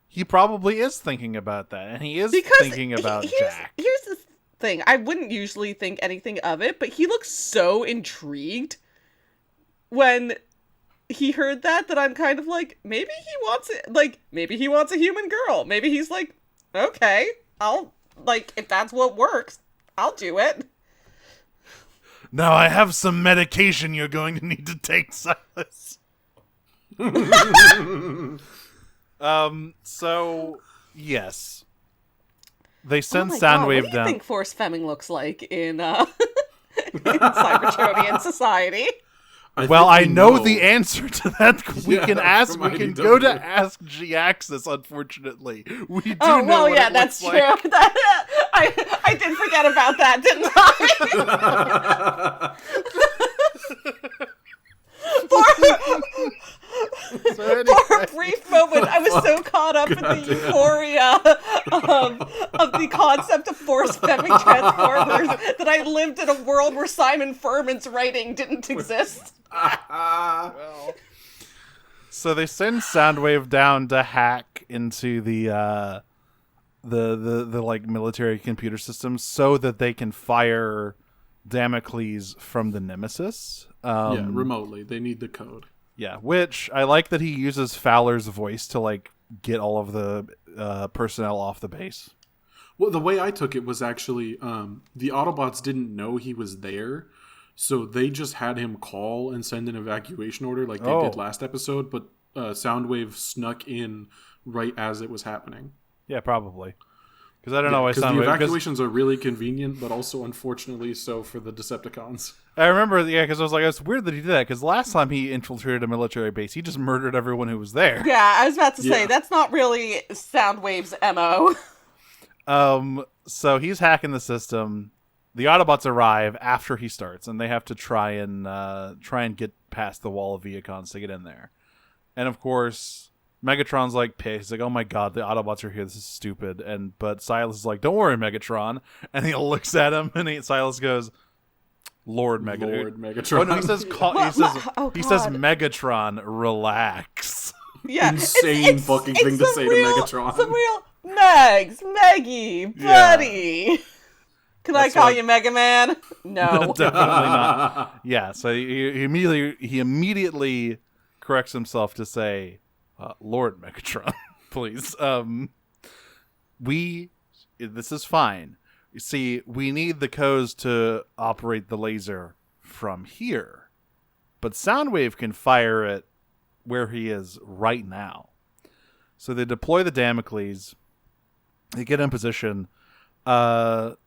he probably is thinking about that, and he is thinking about Jack. Here's the thing. I wouldn't usually think anything of it, but he looks so intrigued when he heard that I'm kind of like, maybe he wants it. Like, maybe he wants a human girl. Maybe he's like, okay, if that's what works, I'll do it. Now I have some medication you're going to need to take, Silas. So, yes. They send Soundwave what do you down. think Force Femming looks like in Cybertronian society? I know the answer to that. We can go to Ask G-Axis, unfortunately. We do know what that's true. Like. I did forget about that, didn't I? For a brief moment, I was so caught up in the euphoria of the concept of force-femming Transformers that I lived in a world where Simon Furman's writing didn't exist. So they send Soundwave down to hack into the like military computer systems so that they can fire Damocles from the Nemesis. Remotely. They need the code. Yeah, which I like that he uses Fowler's voice to like get all of the personnel off the base. Well, the way I took it was actually the Autobots didn't know he was there, so they just had him call and send an evacuation order like they did last episode, but Soundwave snuck in right as it was happening. Yeah, probably. Because I don't know why Soundwave... Because the evacuations are really convenient, but also, unfortunately, so for the Decepticons. I remember, because I was like, it's weird that he did that, because last time he infiltrated a military base, he just murdered everyone who was there. Yeah, I was about to say, that's not really Soundwave's MO. So he's hacking the system. The Autobots arrive after he starts, and they have to try and get past the wall of Viacons to get in there. And of course, Megatron's like pissed. He's like, "Oh my god, the Autobots are here. This is stupid." But Silas is like, "Don't worry, Megatron." And he looks at him, and Silas goes, "Lord Megatron." Lord Megatron. Oh no, he says Megatron, relax. Yeah, insane fucking thing to say to Megatron. Some real Megs, Meggy, buddy. Can I call you Mega Man? No, definitely not. Yeah, so he immediately corrects himself to say, Lord Megatron, please. This is fine. You see, we need the codes to operate the laser from here, but Soundwave can fire it where he is right now. So they deploy the Damocles. They get in position. Smokescreen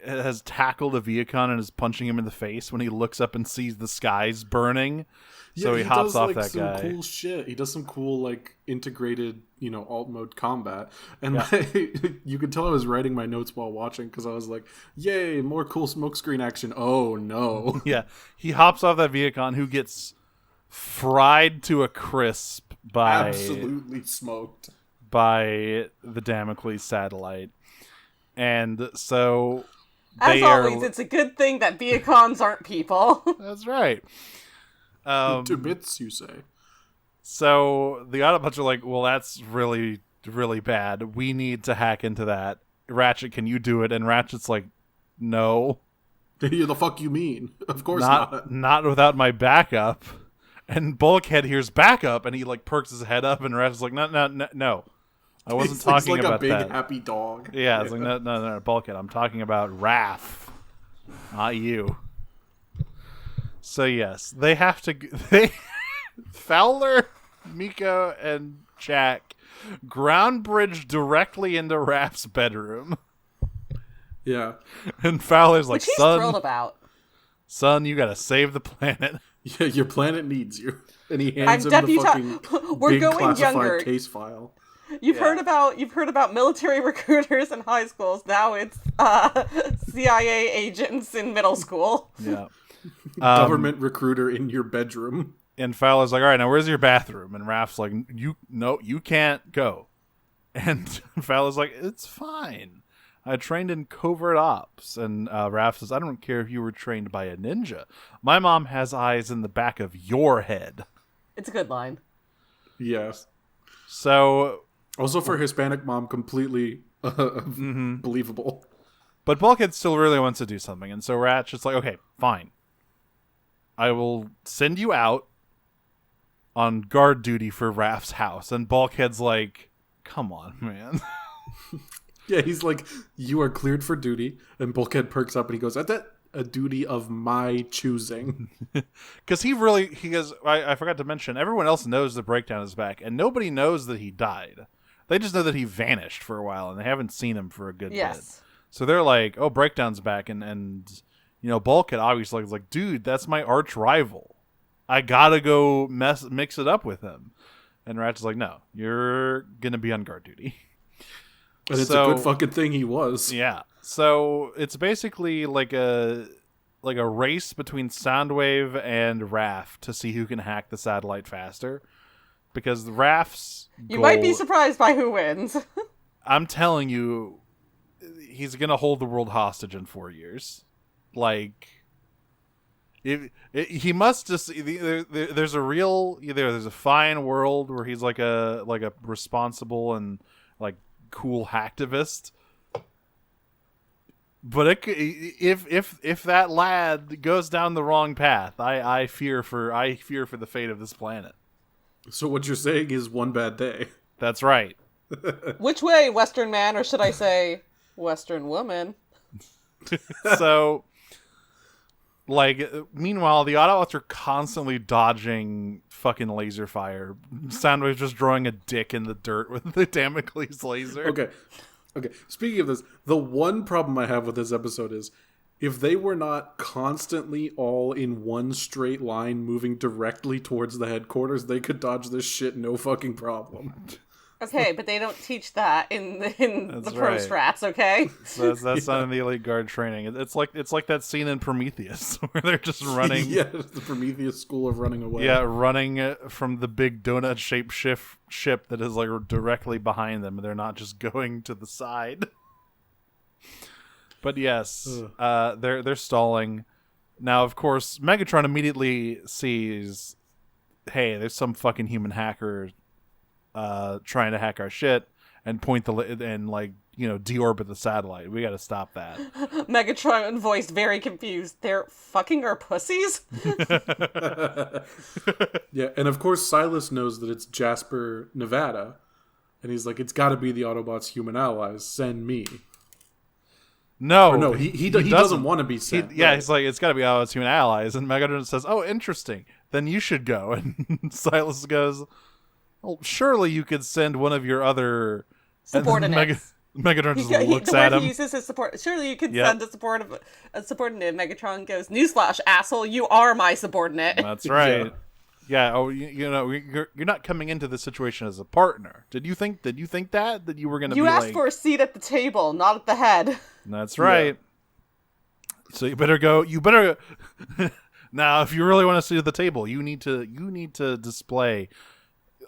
has tackled a Viacon and is punching him in the face when he looks up and sees the skies burning. So he hops off that guy. Cool shit. He does some cool integrated, alt mode combat. And you could tell I was writing my notes while watching because I was like, "Yay, more cool smokescreen action." Oh no. Yeah, he hops off that Viacon who gets fried to a crisp by absolutely smoked by the Damocles satellite. And so as always, it's a good thing that Viacons aren't people. That's right. To bits, you say. So the Autobots are like, well, that's really, really bad. We need to hack into that. Ratchet, can you do it? And Ratchet's like, no. The fuck you mean? Of course not. Not without my backup. And Bulkhead hears backup, and he like perks his head up, and Raph's like, no. I wasn't talking like about that. It's like a big happy dog. Yeah, it's like, no, Bulkhead. I'm talking about Raph, not you. So yes, they have to. Fowler, Miko, and Jack ground bridge directly into Raph's bedroom. Yeah, and Fowler's like, which he's son, thrilled about. Son, you gotta save the planet. Yeah, your planet needs you. And he hands him the fucking We're big going classified younger. case file. You've heard about military recruiters in high schools. Now it's CIA agents in middle school. Yeah. Government recruiter in your bedroom. And Fowler's like, all right, now where's your bathroom? And Raph's like, you can't go. And Fowler's like, it's fine. I trained in covert ops. And Raph says, I don't care if you were trained by a ninja. My mom has eyes in the back of your head. It's a good line. Yes. So... Also for Hispanic mom, completely believable. But Bulkhead still really wants to do something. And so Rat's just like, okay, fine. I will send you out on guard duty for Raph's house. And Bulkhead's like, come on, man. Yeah, he's like, you are cleared for duty. And Bulkhead perks up and he goes, that's a duty of my choosing. Because he goes, I forgot to mention, everyone else knows the breakdown is back. And nobody knows that he died. They just know that he vanished for a while. And they haven't seen him for a good bit. So they're like, oh, breakdown's back. And you know, Bulkhead obviously is like, dude, that's my arch rival. I gotta go mix it up with him. And Ratchet's like, no, you're gonna be on guard duty. And it's a good fucking thing he was. Yeah. So it's basically like a race between Soundwave and Raph to see who can hack the satellite faster. Because Raph's You might be surprised by who wins. I'm telling you, he's gonna hold the world hostage in 4 years. Like, he must just there's a fine world where he's like a responsible and like cool hacktivist, but if that lad goes down the wrong path, I fear for the fate of this planet. So what you're saying is one bad day. That's right. Which way, Western man, or should I say Western woman? So, like, meanwhile, the Autobots are constantly dodging fucking laser fire. Soundwave's just drawing a dick in the dirt with the Damocles laser. Okay. Speaking of this, the one problem I have with this episode is if they were not constantly all in one straight line moving directly towards the headquarters, they could dodge this shit no fucking problem. Okay, but they don't teach that in the pro right. strats, okay? So that's not in the elite guard training. It's like that scene in Prometheus where they're just running. Yeah, the Prometheus school of running away. Yeah, running from the big donut-shaped ship that is like directly behind them, and they're not just going to the side. But yes, they're stalling. Now, of course, Megatron immediately sees, hey, there's some fucking human hacker trying to hack our shit and deorbit the satellite. We got to stop that. Megatron voiced very confused. They're fucking our pussies? Yeah, and of course Silas knows that it's Jasper, Nevada, and he's like, it's got to be the Autobots' human allies. Send me. No, he doesn't want to be sent. He's like, it's got to be Autobots' human allies, and Megatron says, oh, interesting. Then you should go. And Silas goes, well, surely you could send one of your other subordinates. Megatron just looks at him. He uses his support. Surely you could send a subordinate. Megatron goes, newsflash, asshole, you are my subordinate. That's right. Yeah. Oh, you're not coming into this situation as a partner. Did you think that you were going to? You asked for a seat at the table, not at the head. That's right. Yeah. So you better go. Now, if you really want to sit at the table, you need to display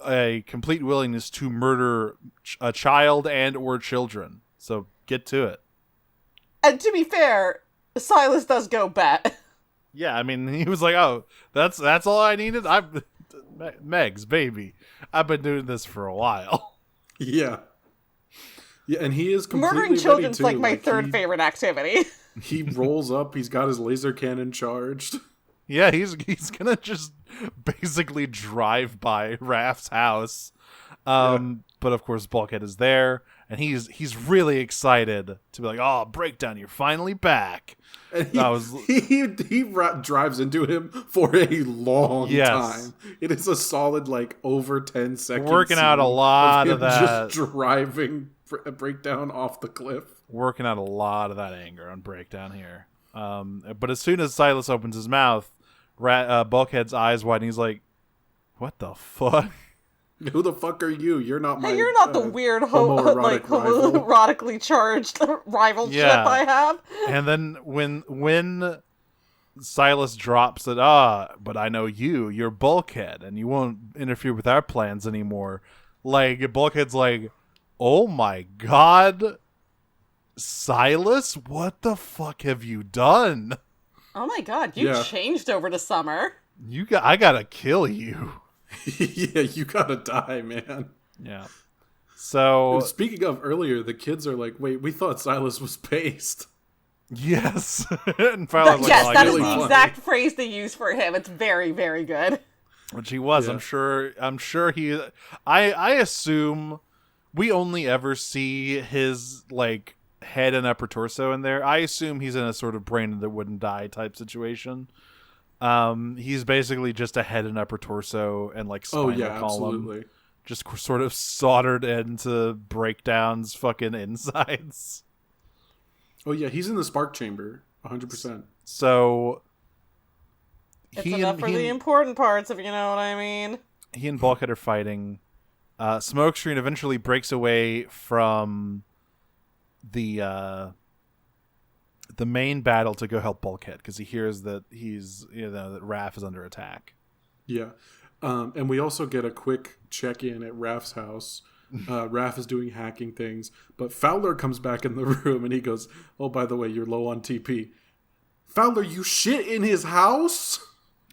a complete willingness to murder a child and or children. So get to it. And to be fair, Silas does go bet. Yeah, I mean, he was like, "Oh, that's all I needed." Megs, baby, I've been doing this for a while. Yeah, and he is completely murdering children's ready to, like my third favorite activity. He rolls up. He's got his laser cannon charged. Yeah, he's gonna just basically drive by Raph's house. But of course, Bulkhead is there, and he's really excited to be like, "Oh, Breakdown, you're finally back." And he drives into him for a long time. It is a solid like over 10 seconds. Working out a lot of that. Just driving Breakdown off the cliff. Working out a lot of that anger on Breakdown here. But as soon as Silas opens his mouth, Bulkhead's eyes widen. He's like, "What the fuck? Who the fuck are you? You're not my. You're not the weird homoerotically charged rivalship I have." And then when Silas drops it, but I know you're Bulkhead, and you won't interfere with our plans anymore. Like, Bulkhead's like, "Oh my god, Silas, what the fuck have you done? Oh my god, you changed over the summer. I gotta kill you." Yeah, you gotta die, man. Yeah. So, and speaking of earlier, the kids are like, "Wait, we thought Silas was based." Yes. And that is the exact phrase they use for him. It's very, very good. Which he was. Yeah. I'm sure he. I assume we only ever see his like head and upper torso in there. I assume he's in a sort of brain that wouldn't die type situation. He's basically just a head and upper torso and like spinal column, absolutely. Just sort of soldered into Breakdown's fucking insides. Oh yeah, he's in the spark chamber, 100%. So it's enough for the important parts, if you know what I mean. He and Bulkhead are fighting. Smokescreen eventually breaks away from the main battle to go help Bulkhead because he hears that that Raph is under attack. Yeah. And we also get a quick check-in at Raph's house. Raph is doing hacking things, but Fowler comes back in the room and he goes, "Oh, by the way, you're low on TP." Fowler, you shit in his house?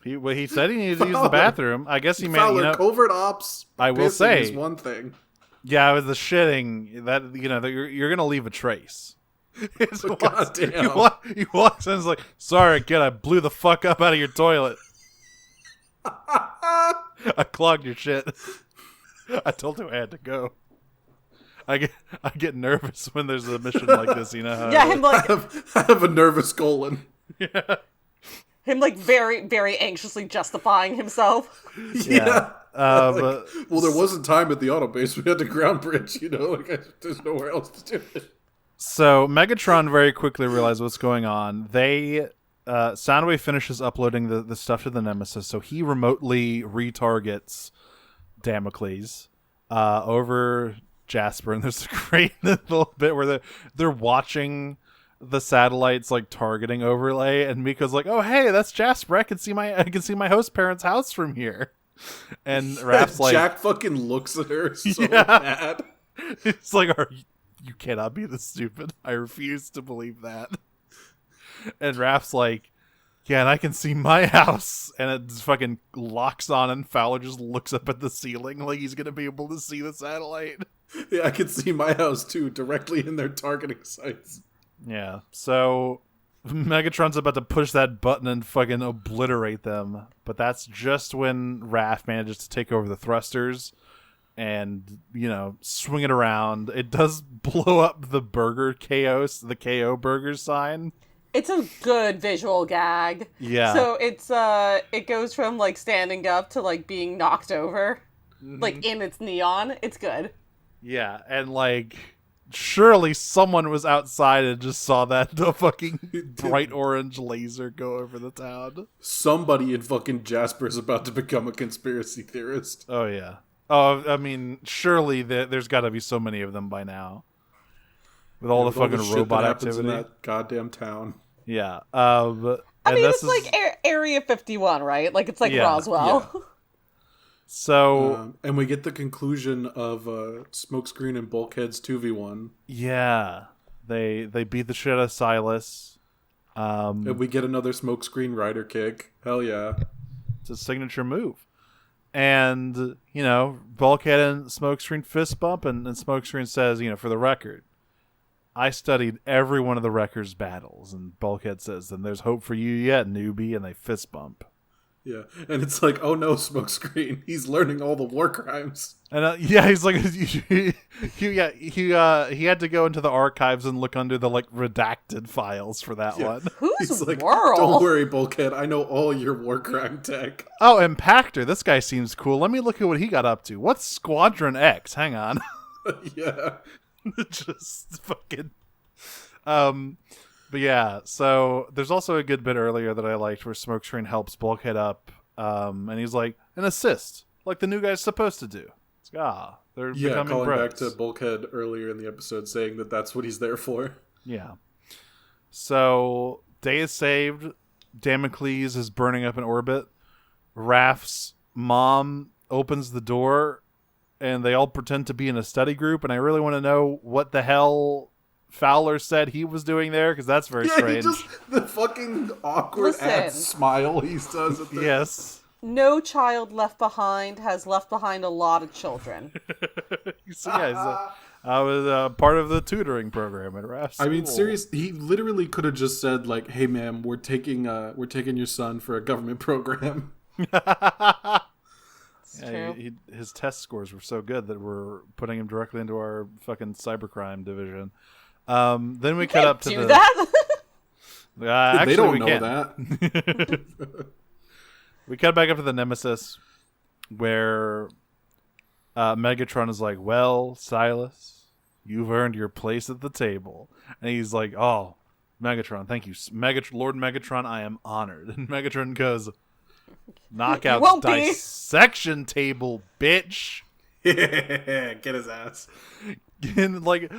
He said he needed to use the bathroom. I guess he made Fowler, covert ops. I will say is one thing. Yeah, with the shitting, that you're gonna leave a trace. Goddamn. He walks in and is like, "Sorry, kid, I blew the fuck up out of your toilet. I clogged your shit. I told you I had to go." I get nervous when there's a mission like this, you know how I have a nervous colon. Yeah. Him like very, very anxiously justifying himself. Yeah. Well, there wasn't time at the auto base. We had the ground bridge, there's nowhere else to do it. So Megatron very quickly realized what's going on. Soundwave finishes uploading the stuff to the Nemesis, so he remotely retargets Damocles over Jasper, and there's a great little bit where they're watching the satellite's like targeting overlay, and Miko's like, "Oh hey, that's Jasper. I can see my host parents' house from here." And Raph's like, Jack fucking looks at her so mad. It's like, you cannot be this stupid. I refuse to believe that. And Raph's like, "Yeah, and I can see my house." And it just fucking locks on, and Fowler just looks up at the ceiling like he's gonna be able to see the satellite. Yeah, I can see my house too, directly in their targeting sites. Yeah, so Megatron's about to push that button and fucking obliterate them, but that's just when Raph manages to take over the thrusters and, swing it around. It does blow up the the KO burger sign. It's a good visual gag. Yeah. So it goes from like standing up to like being knocked over, like in its neon. It's good. Yeah, and like surely someone was outside and just saw that the fucking bright orange laser go over the town. Somebody in fucking Jasper is about to become a conspiracy theorist. Oh yeah. Oh, I mean, surely there's got to be so many of them by now. With all the fucking robot activity in that goddamn town. Yeah. I mean, it's like Area 51, right? Like it's like Roswell. Yeah. So, and we get the conclusion of Smokescreen and Bulkhead's 2v1. Yeah, they beat the shit out of Silas. And we get another Smokescreen rider kick. Hell yeah. It's a signature move. And, Bulkhead and Smokescreen fist bump, and Smokescreen says, for the record, I studied every one of the Wreckers' battles. And Bulkhead says, then there's hope for you yet, newbie. And they fist bump. Yeah, and it's like, oh no, Smokescreen, he's learning all the war crimes. And he's like, he had to go into the archives and look under the like redacted files for that one. Whose Like, world? don't worry, Bulkhead, I know all your war crime tech. Oh, and Pactor, this guy seems cool. Let me look at what he got up to. What's Squadron X? Hang on. Yeah. Just fucking. But yeah, so there's also a good bit earlier that I liked where Smokescreen helps Bulkhead up, and he's like, an assist, like the new guy's supposed to do. It's like, they're becoming calling bros. back to Bulkhead earlier in the episode saying that that's what he's there for. Yeah. So, day is saved. Damocles is burning up in orbit. Raph's mom opens the door, and they all pretend to be in a study group, and I really want to know what the hell Fowler said he was doing there, because that's very strange. The fucking awkward ass smile he does at the... Yes. No child left behind has left behind a lot of children. I was part of the tutoring program at Raph's school. I mean, seriously, he literally could have just said, like, hey, ma'am, we're taking your son for a government program. His test scores were so good that we're putting him directly into our fucking cybercrime division. Then we cut up to that. Actually, they don't we know can't. that. We cut back up to the Nemesis, where Megatron is like, "Well, Silas, you've earned your place at the table," and he's like, "Oh, Megatron, thank you, Lord Megatron, I am honored." And Megatron goes, "Knockout's dissection table, bitch." Get his ass. And like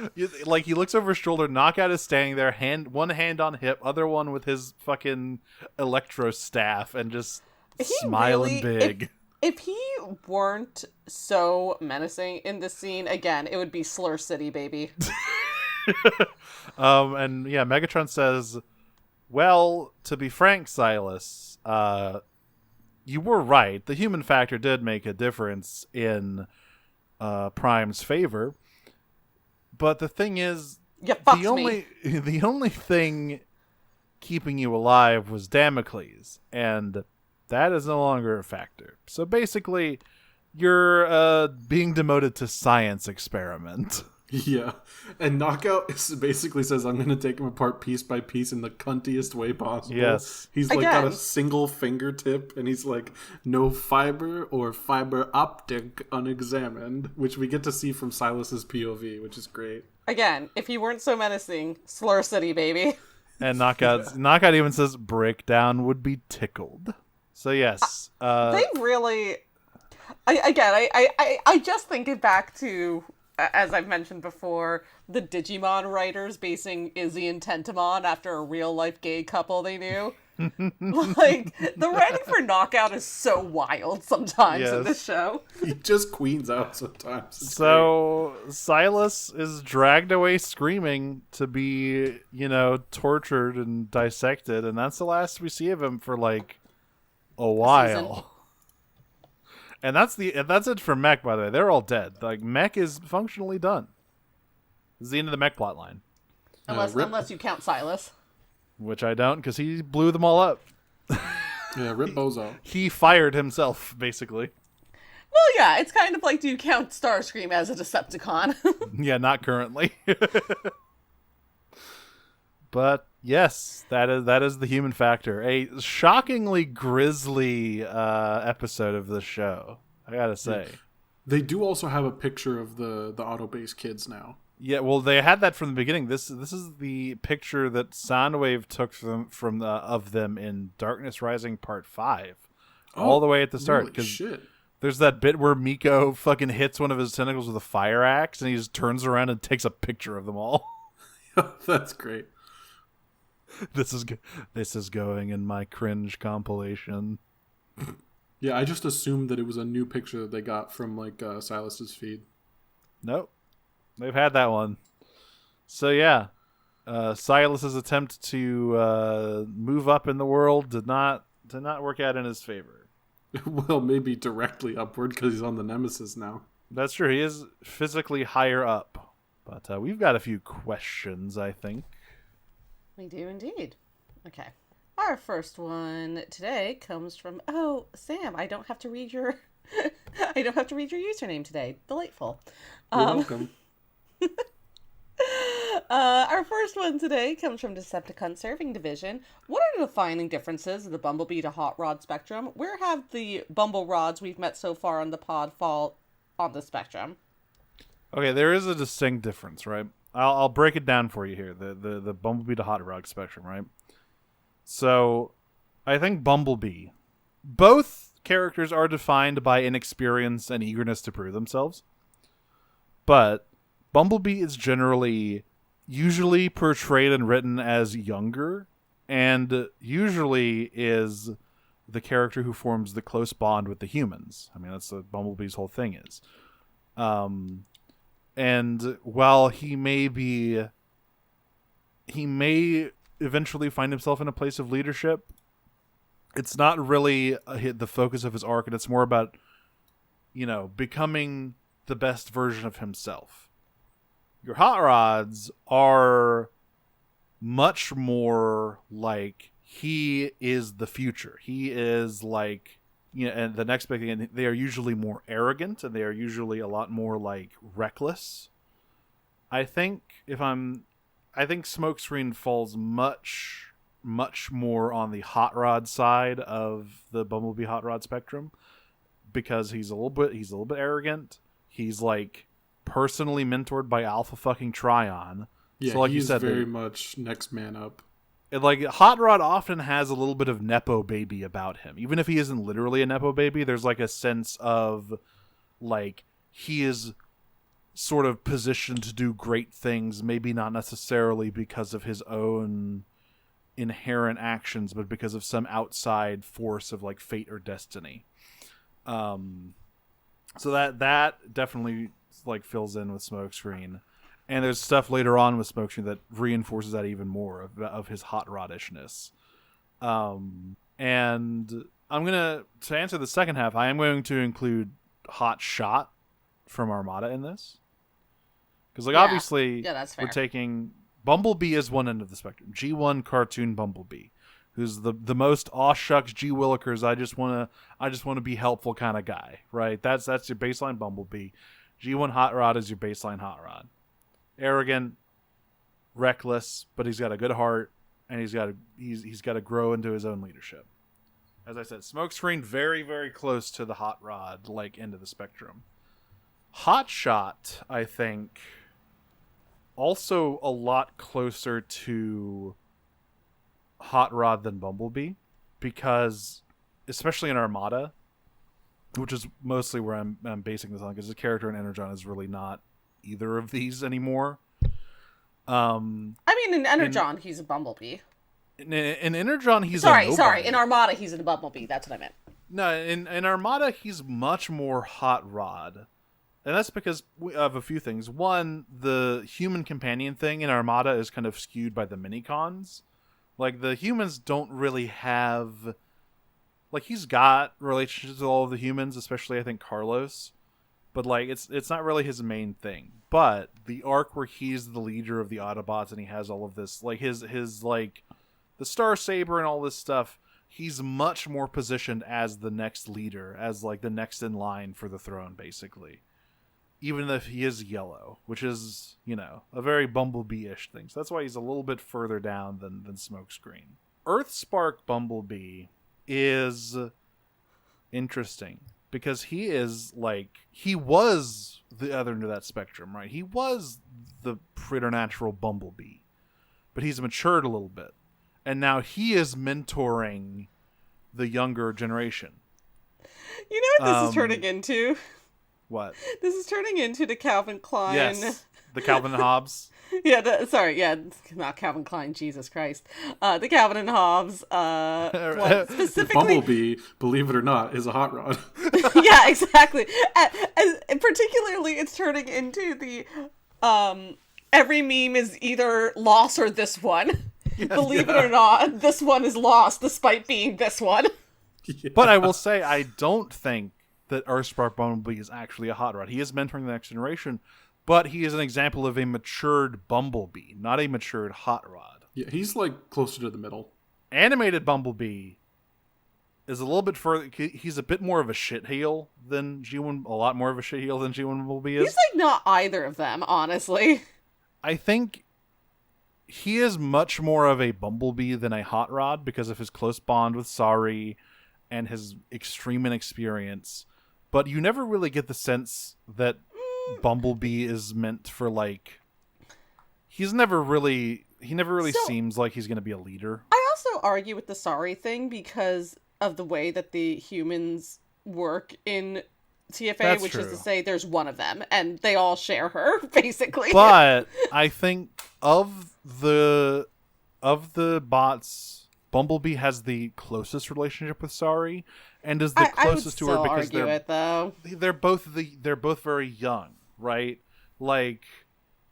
he looks over his shoulder. Knockout is standing there, one hand on hip, other one with his fucking electro staff, and just smiling big. If he weren't so menacing in this scene, again, it would be Slur City, baby. And yeah, Megatron says, "Well, to be frank, Silas, you were right. The human factor did make a difference in Prime's favor. But the thing is, the only thing keeping you alive was Damocles, and that is no longer a factor. So basically, you're being demoted to science experiment." Yeah, and Knockout basically says, I'm going to take him apart piece by piece in the cuntiest way possible. Yes. He's like got a single fingertip, and he's like, no fiber or fiber optic unexamined, which we get to see from Silas's POV, which is great. Again, if he weren't so menacing, Slur City, baby. And Knockout even says, breakdown would be tickled. So yes. They really... I just think it back to... as I've mentioned before, the Digimon writers basing Izzy and Tentamon after a real-life gay couple they knew. Like, the writing for Knockout is so wild sometimes in this show. He just queens out sometimes. It's great. Silas is dragged away screaming to be, tortured and dissected, and that's the last we see of him for, like, a while. And that's it for Mech, by the way. They're all dead. Like, Mech is functionally done. This is the end of the Mech plotline. Unless you count Silas. Which I don't, because he blew them all up. Yeah, rip Bozo. He fired himself, basically. Well, yeah, it's kind of like, do you count Starscream as a Decepticon? Yeah, not currently. But yes, that is the human factor. A shockingly grisly episode of the show, I gotta say. They do also have a picture of the auto-base kids now. Yeah, well, they had that from the beginning. This is the picture that Soundwave took of them in Darkness Rising Part 5, all the way at the start. Because there's that bit where Miko fucking hits one of his tentacles with a fire axe, and he just turns around and takes a picture of them all. That's great. This is going in my cringe compilation. Yeah, I just assumed that it was a new picture that they got from like Silas's feed. Nope, they've had that one. So yeah, Silas's attempt to move up in the world did not work out in his favor. Well, maybe directly upward because he's on the Nemesis now. That's true. He is physically higher up. But we've got a few questions, I think. We do indeed. Okay. Our first one today comes from Sam, I don't have to read your I don't have to read your username today. Delightful. You're welcome. Our first one today comes from Decepticon Serving Division. What are the defining differences of the Bumblebee to Hot Rod spectrum? Where have the Bumble Rods we've met so far on the pod fall on the spectrum? Okay, there is a distinct difference, right? I'll break it down for you here. The Bumblebee to Hot Rod spectrum, right? So, I think Bumblebee, both characters are defined by inexperience and eagerness to prove themselves. But Bumblebee is usually portrayed and written as younger, and usually is the character who forms the close bond with the humans. I mean, that's what Bumblebee's whole thing is. And while he may eventually find himself in a place of leadership, it's not really the focus of his arc, and it's more about, becoming the best version of himself. Your Hot Rods are much more like he is the future. He is like, and the next big thing, they are usually more arrogant, and they are usually a lot more like reckless. I think Smokescreen falls much more on the Hot Rod side of the Bumblebee Hot Rod spectrum, because he's a little bit arrogant. He's like personally mentored by Alpha fucking Trion. Yeah, so like he's you said, very much next man up. Like, Hot Rod often has a little bit of Nepo baby about him. Even if he isn't literally a Nepo baby, there's like a sense of like he is sort of positioned to do great things, maybe not necessarily because of his own inherent actions, but because of some outside force of like fate or destiny. So that definitely like fills in with Smokescreen. And there's stuff later on with Smokescreen that reinforces that even more of his hot rodishness. And I'm to answer the second half, I am going to include Hot Shot from Armada in this. Because obviously that's fair. We're taking Bumblebee as one end of the spectrum. G1 cartoon Bumblebee, who's the most aw shucks G Willikers, I just wanna be helpful kind of guy, right? That's your baseline Bumblebee. G1 Hot Rod is your baseline Hot Rod. Arrogant, reckless, but he's got a good heart, and he's got to grow into his own leadership. As I said, Smokescreen very, very close to the Hot Rod like end of the spectrum. Hot Shot, I think, also a lot closer to Hot Rod than Bumblebee, because especially in Armada, which is mostly where I'm basing this on, because his character in Energon is really not either of these anymore. I mean, in Energon, he's a Bumblebee. In Energon, he's sorry. In Armada, he's a Bumblebee. That's what I meant. No, in Armada, he's much more Hot Rod. And that's because of a few things. One, the human companion thing in Armada is kind of skewed by the minicons. Like, the humans don't really have... Like, he's got relationships with all of the humans, especially, I think, Carlos. But, like, it's not really his main thing. But the arc where he's the leader of the Autobots and he has all of this, like, his like, the Star Saber and all this stuff, he's much more positioned as the next leader, as, like, the next in line for the throne, basically. Even if he is yellow, which is, a very Bumblebee-ish thing. So that's why he's a little bit further down than Smokescreen. Earthspark Bumblebee is interesting, because he is, like, he was the other end of that spectrum, right? He was the preternatural Bumblebee, but he's matured a little bit. And now he is mentoring the younger generation. You know what this is turning into? What? This is turning into the Calvin Klein. Yes, the Calvin and Hobbes. Not Calvin Klein, Jesus Christ. The Calvin and Hobbes, specifically... Bumblebee, believe it or not, is a hot rod. Yeah, exactly. And particularly, it's turning into the, every meme is either lost or this one. Yes, believe it or not, this one is lost, despite being this one. Yeah. But I will say, I don't think that Earthspark Bumblebee is actually a hot rod. He is mentoring the next generation, But he is an example of a matured Bumblebee, not a matured Hot Rod. Yeah, he's like closer to the middle. Animated Bumblebee is a little bit further. He's a bit more of a shitheel than G1, a lot more of a shitheel than G1 Bumblebee is. He's like not either of them, honestly. I think he is much more of a Bumblebee than a Hot Rod because of his close bond with Sari and his extreme inexperience. But you never really get the sense that Bumblebee is meant for, like... He never really seems like he's going to be a leader. I also argue with the Sari thing because of the way that the humans work in TFA, That's which true. is to say there's one of them, and they all share her, basically. But I think of the bots, Bumblebee has the closest relationship with Sari, and is the closest to her because they're both very young, right? Like,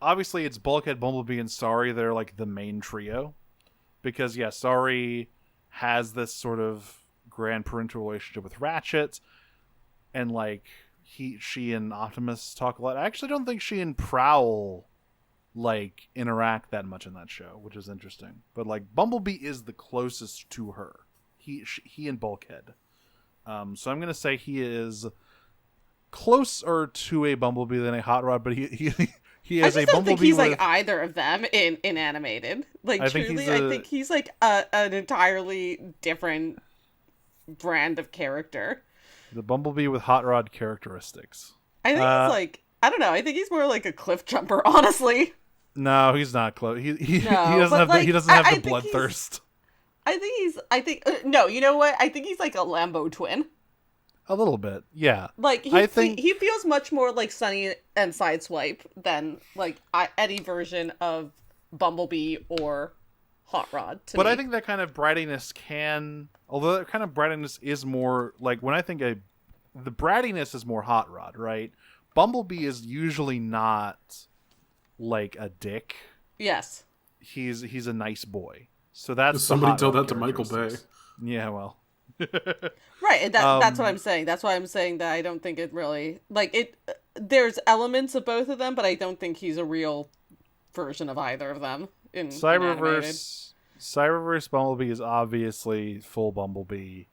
obviously it's Bulkhead, Bumblebee, and Sari. They're like the main trio, because Sari has this sort of grand parental relationship with Ratchet, and like she and Optimus talk a lot. I actually don't think she and Prowl like interact that much in that show, which is interesting. But like Bumblebee is the closest to her. He and Bulkhead. So I'm gonna say he is closer to a Bumblebee than a Hot Rod, but he has a Bumblebee. I don't think he's like either of them in animated. Like I think he's like an entirely different brand of character. The Bumblebee with Hot Rod characteristics. I think he's like, I don't know. I think he's more like a cliff jumper, honestly. No, he's not close. He doesn't have the bloodthirst. No, you know what? I think he's like a Lambo twin. A little bit, yeah. Like he feels much more like Sunny and Sideswipe than like any version of Bumblebee or Hot Rod. But I think that kind of brattiness although that kind of brattiness is more like when I think the brattiness is more Hot Rod, right? Bumblebee is usually not like a dick. Yes. He's a nice boy. So that's somebody tell that to Michael Bay. Yeah, well. Right, and that's what I'm saying. That's why I'm saying that I don't think it really there's elements of both of them, but I don't think he's a real version of either of them in Cyberverse Bumblebee is obviously full Bumblebee.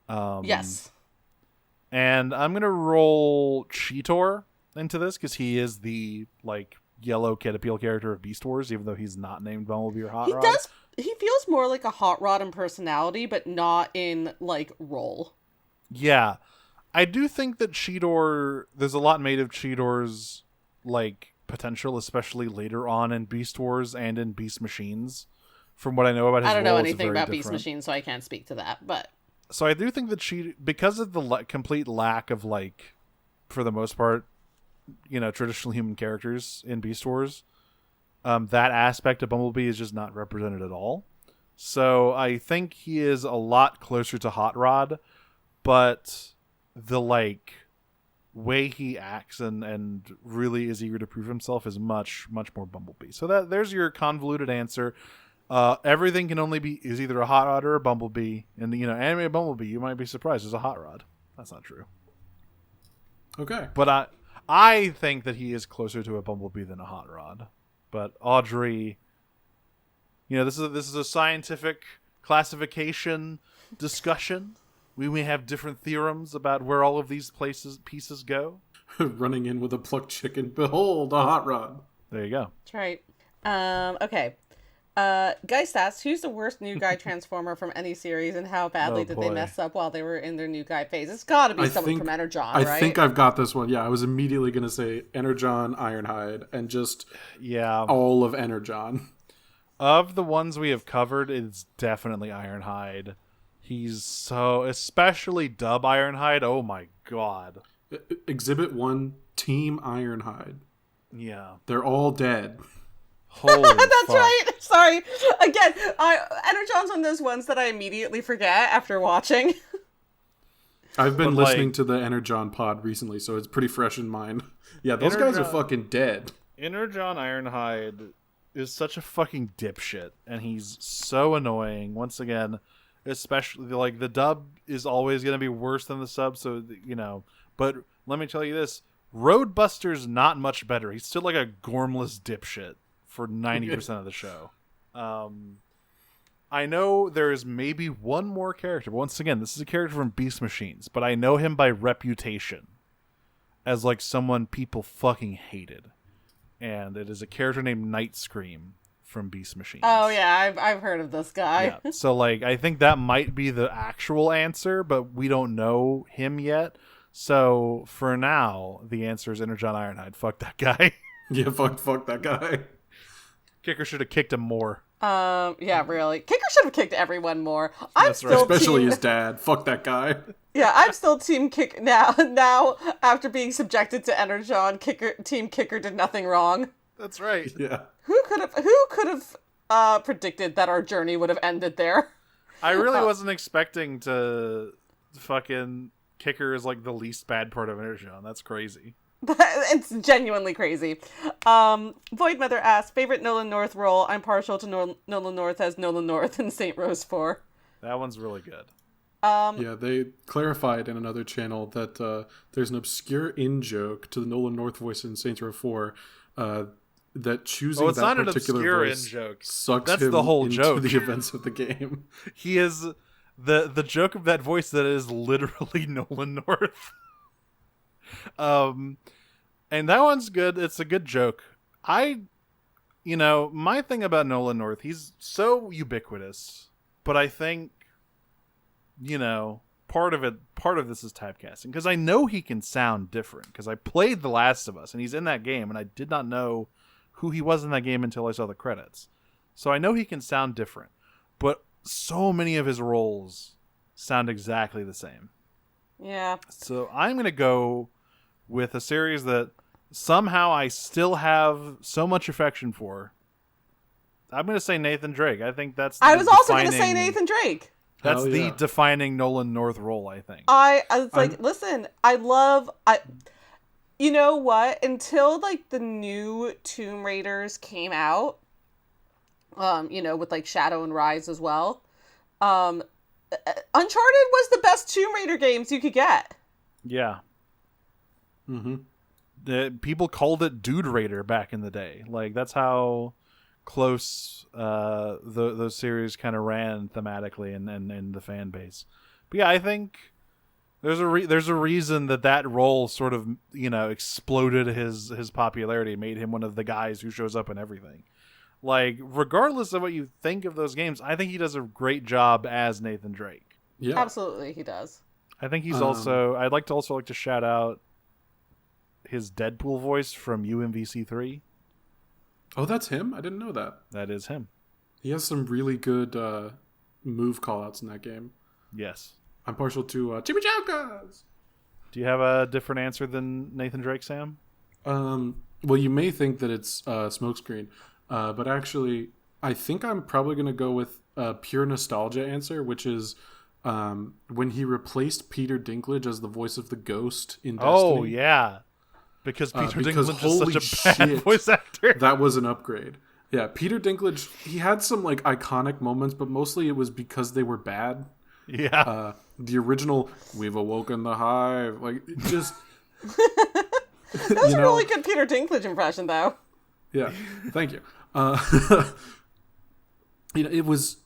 Yes. And I'm gonna roll Cheetor into this because he is the like yellow Kid Appeal character of Beast Wars, even though he's not named Bumblebee or Hot Rod. He feels more like a Hot Rod in personality, but not in like role. Yeah, I do think that Cheetor. There's a lot made of Cheetor's like potential, especially later on in Beast Wars and in Beast Machines. From what I know about his, I don't know role, anything about Beast Machines, so I can't speak to that. But so I do think that because of the complete lack of like, for the most part, traditional human characters in Beast Wars, that aspect of Bumblebee is just not represented at all. So I think he is a lot closer to Hot Rod, but the like way he acts and really is eager to prove himself is much, much more Bumblebee. So there's your convoluted answer. Everything can only be is either a Hot Rod or a Bumblebee. And animated Bumblebee, you might be surprised, is a Hot Rod. That's not true. Okay. But I think that he is closer to a Bumblebee than a Hot Rod. But Audrey, this is a scientific classification discussion. We may have different theorems about where all of these pieces go. Running in with a plucked chicken. Behold, a Hot Rod. There you go. That's right. Okay. Guy Stats, who's the worst new guy transformer from any series, and how badly did they mess up while they were in their new guy phase? It's got to be someone from Energon, right? I think I've got this one. Yeah, I was immediately going to say Energon, Ironhide, and just all of Energon. Of the ones we have covered, it's definitely Ironhide. He's so... Especially Dub Ironhide, oh my god. Exhibit 1, Team Ironhide. Yeah. They're all dead. Holy That's fuck. right. Sorry. Again, Energon's one of those ones that I immediately forget after watching. I've been listening to the Energon pod recently, so it's pretty fresh in mind. Yeah, those guys are fucking dead. Energon Ironhide is such a fucking dipshit, and he's so annoying. Once again, especially like the dub is always going to be worse than the sub, so but let me tell you this. Roadbuster's not much better. He's still like a gormless dipshit for 90% of the show. I know there's maybe one more character. But once again, this is a character from Beast Machines, but I know him by reputation as like someone people fucking hated. And it is a character named Night Scream from Beast Machines. Oh yeah, I've heard of this guy. Yeah. So like I think that might be the actual answer, but we don't know him yet. So for now, the answer is Energon Ironhide. Fuck that guy. Yeah, fuck that guy. Kicker should have kicked him more. Yeah, really. Kicker should have kicked everyone more. I'm That's right. still Especially team... his dad. Fuck that guy. Yeah, I'm still team Kick now. Now, after being subjected to Energon, Team Kicker did nothing wrong. That's right. Yeah. Who could have predicted that our journey would have ended there? I really wasn't expecting to fucking Kicker is like the least bad part of Energon. That's crazy. It's genuinely crazy. Void Mother asks, favorite Nolan North role? I'm partial to Nolan North as Nolan North in Saint Rose 4. That one's really good. Yeah, they clarified in another channel that there's an obscure in-joke to the Nolan North voice in Saints Row 4 that choosing it's that not particular an voice obscure in-joke. sucks That's him the whole into joke. the events of the game. He is the joke of that voice that is literally Nolan North. And that one's good. It's a good joke. My thing about Nolan North, he's so ubiquitous, but I think, part of this is typecasting, because I know he can sound different, because I played The Last of Us, and he's in that game, and I did not know who he was in that game until I saw the credits. So I know he can sound different, but so many of his roles sound exactly the same. Yeah. So I'm going to go with a series that somehow I still have so much affection for. I'm going to say Nathan Drake. I think that's I was also going to say Nathan Drake. That's Hell yeah. the defining Nolan North role, I think. I was like, listen, you know what? Until like the new Tomb Raiders came out, with like Shadow and Rise as well, Uncharted was the best Tomb Raider games you could get. Yeah. Mm-hmm. People called it Dude Raider back in the day. Like, that's how close those series kind of ran thematically and the fan base. But yeah, I think there's a reason that role sort of exploded his popularity, made him one of the guys who shows up in everything. Like, regardless of what you think of those games, I think he does a great job as Nathan Drake. Yeah, Absolutely, he does. I think he's also. I'd like to shout out his Deadpool voice from UMVC3. Oh, that's him? I didn't know that. That is him. He has some really good move callouts in that game. Yes. I'm partial to Chimichangas! Do you have a different answer than Nathan Drake, Sam? Well, you may think that it's Smokescreen, but actually, I think I'm probably going to go with a pure nostalgia answer, which is when he replaced Peter Dinklage as the voice of the Ghost in Destiny. Oh, yeah. Because Peter Dinklage is such a bad voice actor. That was an upgrade. Yeah, Peter Dinklage, he had some like iconic moments, but mostly it was because they were bad. Yeah. The original "We've Awoken the Hive," like just That was a really good Peter Dinklage impression, though. Yeah, thank you. It was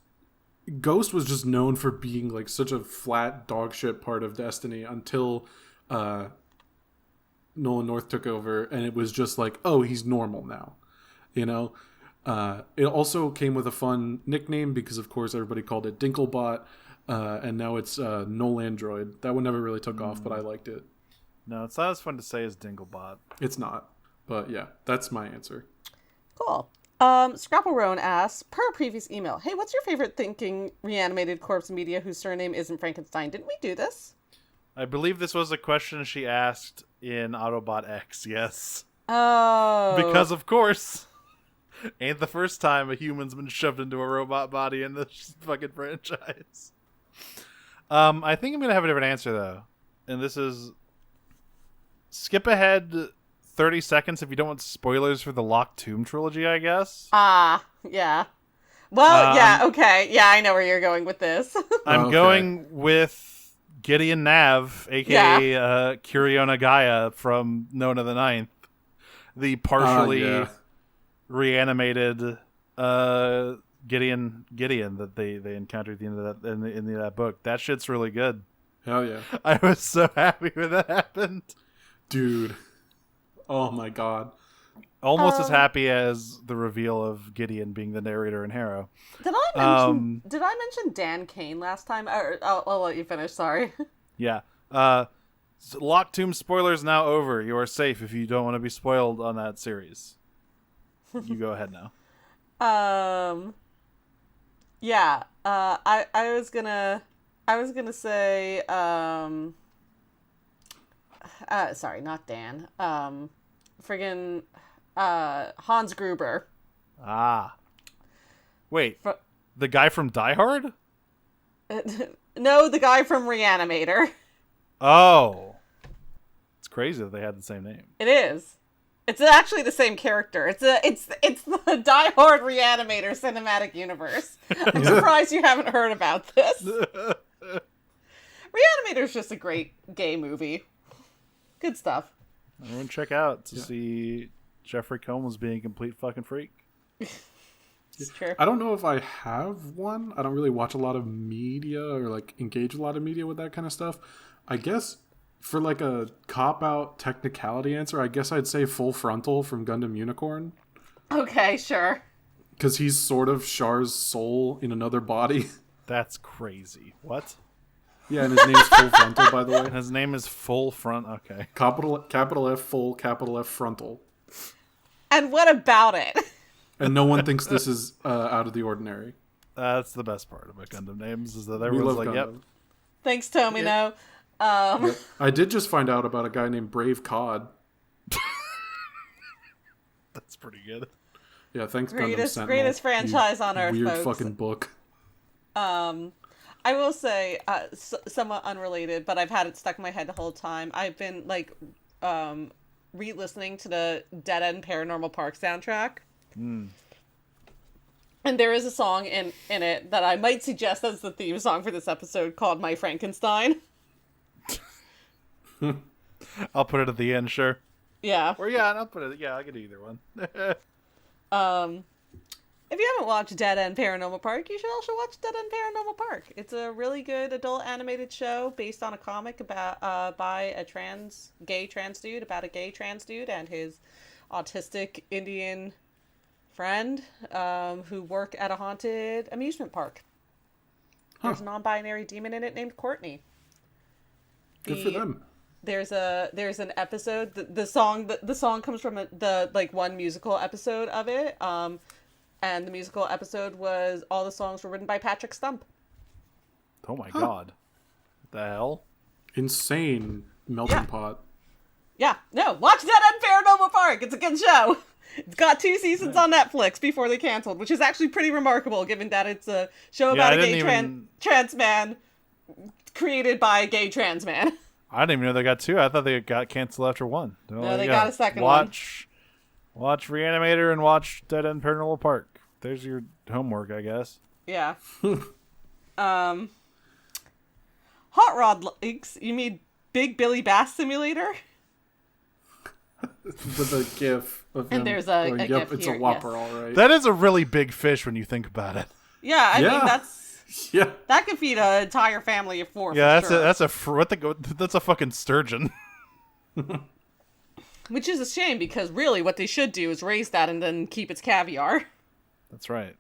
Ghost was just known for being like such a flat dog shit part of Destiny until Nolan North took over, and it was just like, oh, he's normal now. It also came with a fun nickname because, of course, everybody called it Dinklebot, and now it's Nolandroid. That one never really took off, but I liked it. No, it's not as fun to say as Dinklebot. It's not, but yeah, that's my answer. Cool. Scrapple Roan asks, per previous email, hey, what's your favorite thinking reanimated corpse media whose surname isn't Frankenstein? Didn't we do this? I believe this was a question she asked in Autobot X, yes. Oh. Because, of course, ain't the first time a human's been shoved into a robot body in this fucking franchise. I think I'm going to have a different answer, though. And this is... Skip ahead 30 seconds if you don't want spoilers for the Locked Tomb trilogy, I guess. Yeah. Well, yeah, okay. Yeah, I know where you're going with this. I'm going with Gideon Nav, aka Kiryu Nagaya from Nona the Ninth, the partially reanimated Gideon that they encountered at the end of that in that book. That shit's really good. Hell yeah! I was so happy when that happened, dude. Oh my god! Almost as happy as the reveal of Gideon being the narrator in Harrow. Did I mention Dan Kane last time? I'll let you finish. Sorry. Yeah. Lock Tomb spoilers now over. You are safe if you don't want to be spoiled on that series. You go ahead now. Yeah. I was gonna say. Sorry, not Dan. Friggin' Hans Gruber. Ah. Wait. The guy from Die Hard? No, the guy from Reanimator. Oh. It's crazy that they had the same name. It is. It's actually the same character. It's the Die Hard Reanimator cinematic universe. I'm surprised you haven't heard about this. Reanimator's just a great gay movie. Good stuff. Everyone check out to see Jeffrey Combs being a complete fucking freak. It's true. I don't know if I have one. I don't really watch a lot of media or like engage a lot of media with that kind of stuff. I guess for like a cop-out technicality answer, I guess I'd say Full Frontal from Gundam Unicorn. Okay, sure. Because he's sort of Char's soul in another body. That's crazy. What? Yeah, and his name's Full Frontal, by the way. His name is Full Front. Okay. Capital F full, capital F frontal. And what about it? And no one thinks this is out of the ordinary. That's the best part about Gundam names is that everyone's like, Gundam. yep. Thanks, Tomino. Yep. I did just find out about a guy named Brave Cod. That's pretty good. Yeah, thanks, Gundam Sentinel. Greatest franchise on Earth, weird folks. Fucking book. I will say, somewhat unrelated, but I've had it stuck in my head the whole time. I've been, re-listening to the Dead End Paranormal Park soundtrack. And there is a song in it that I might suggest as the theme song for this episode called My Frankenstein. I'll put it at the end, sure. Yeah. Or yeah, I'll put it. Yeah, I could do either one. If you haven't watched Dead End Paranormal Park, you should also watch Dead End Paranormal Park. It's a really good adult animated show based on a comic about by a gay trans dude and his autistic Indian friend who work at a haunted amusement park. There's a non-binary demon in it named Courtney. Good for them. There's an episode. The song comes from the one musical episode of it. And the musical episode was all the songs were written by Patrick Stump. Oh my god. What the hell? Insane melting pot. Yeah, no, watch Dead End Paranormal Park. It's a good show. It's got 2 seasons on Netflix before they canceled, which is actually pretty remarkable given that it's a show about a gay trans man created by a gay trans man. I didn't even know they got 2. I thought they got canceled after 1. No, they got a second one. Watch Reanimator and watch Dead End Paranormal Park. There's your homework, I guess. Yeah. Hot Rod Legs. You mean Big Billy Bass Simulator? With a gif of him. And there's a yep, gif it's here, a whopper, yes. all right. That is a really big fish when you think about it. Yeah, I mean that's yeah. that could feed an entire family of 4. Yeah, for that's sure. that's a fucking sturgeon. Which is a shame because really what they should do is raise that and then keep its caviar. That's right.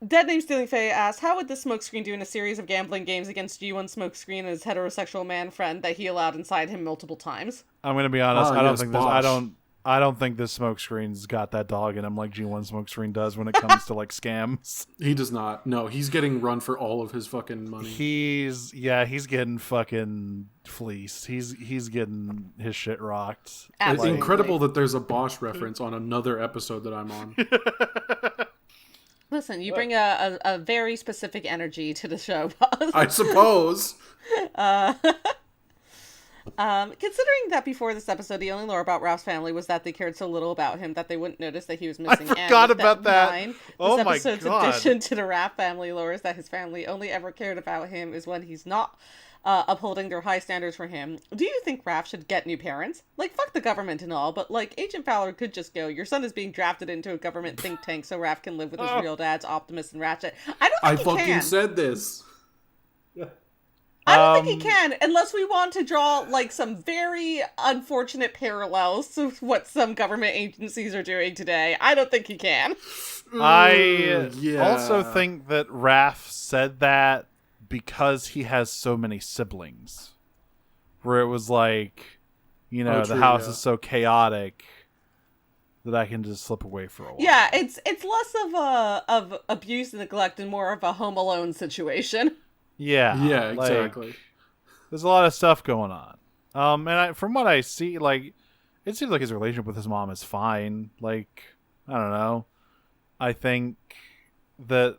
Dead Name Stealing Faye asks, how would this smokescreen do in a series of gambling games against G1 Smokescreen and his heterosexual man friend that he allowed inside him multiple times? I'm gonna be honest. Oh, I don't yes, think Bosch. I don't think this smokescreen's got that dog in him like G1 Smokescreen does when it comes to like scams. He does not. No, he's getting run for all of his fucking money. He's getting fucking fleeced. He's getting his shit rocked. It's Absolutely. incredible that there's a Bosch reference on another episode that I'm on. Listen, you bring a very specific energy to the show, Buzz. I suppose. Considering that before this episode, the only lore about Ralph's family was that they cared so little about him that they wouldn't notice that he was missing. I forgot about that. Oh my god! This episode's addition to the Raph family lore is that his family only ever cared about him is when he's not upholding their high standards for him. Do you think Raph should get new parents? Like, fuck the government and all, but like, Agent Fowler could just go, your son is being drafted into a government think tank so Raph can live with his real dads, Optimus and Ratchet. I don't think he can. Said this. I don't think he can, unless we want to draw, like, some very unfortunate parallels to what some government agencies are doing today. I don't think he can. I also think that Raph said that because he has so many siblings. Where it was like, you know, the house is so chaotic that I can just slip away for a while. Yeah, it's less of abuse and neglect and more of a Home Alone situation. Yeah, exactly. There's a lot of stuff going on. And from what I see, like, it seems like his relationship with his mom is fine. Like, I don't know. I think that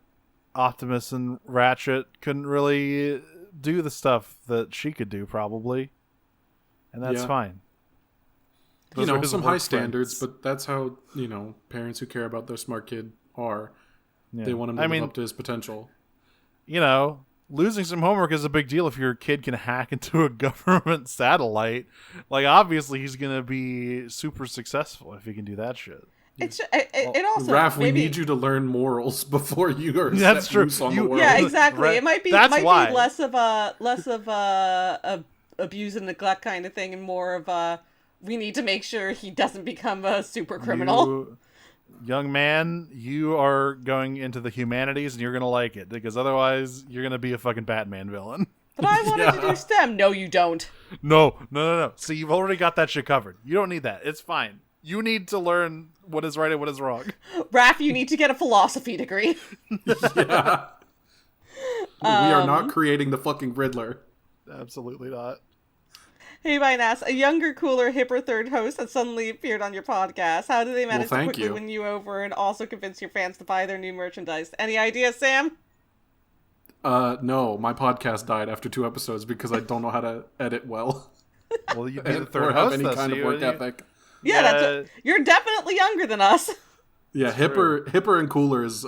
Optimus and Ratchet couldn't really do the stuff that she could do, probably. And that's fine. Those some high standards, but that's how, parents who care about their smart kid are. Yeah. They want him to live up to his potential. Losing some homework is a big deal if your kid can hack into a government satellite. Like, obviously, he's going to be super successful if he can do that shit. It also Raph, we need you to learn morals before you are that's true. Loose on the world. Yeah, exactly. It might be less of a abuse and neglect kind of thing, and more of a we need to make sure he doesn't become a super criminal. Young man, you are going into the humanities, and you're gonna like it because otherwise, you're gonna be a fucking Batman villain. But I wanted to do STEM. No, you don't. No. See, you've already got that shit covered. You don't need that. It's fine. You need to learn what is right and what is wrong. Raph, you need to get a philosophy degree. Yeah. We are not creating the fucking Riddler. Absolutely not. Hey, Vinas, a younger, cooler, hipper third host has suddenly appeared on your podcast. How do they manage to quickly win you over and also convince your fans to buy their new merchandise? Any ideas, Sam? No, my podcast died after 2 episodes because I don't know how to edit well. Well, you'd be the third host, have any kind of work ethic. Yeah, you're definitely younger than us. Yeah, hipper and cooler is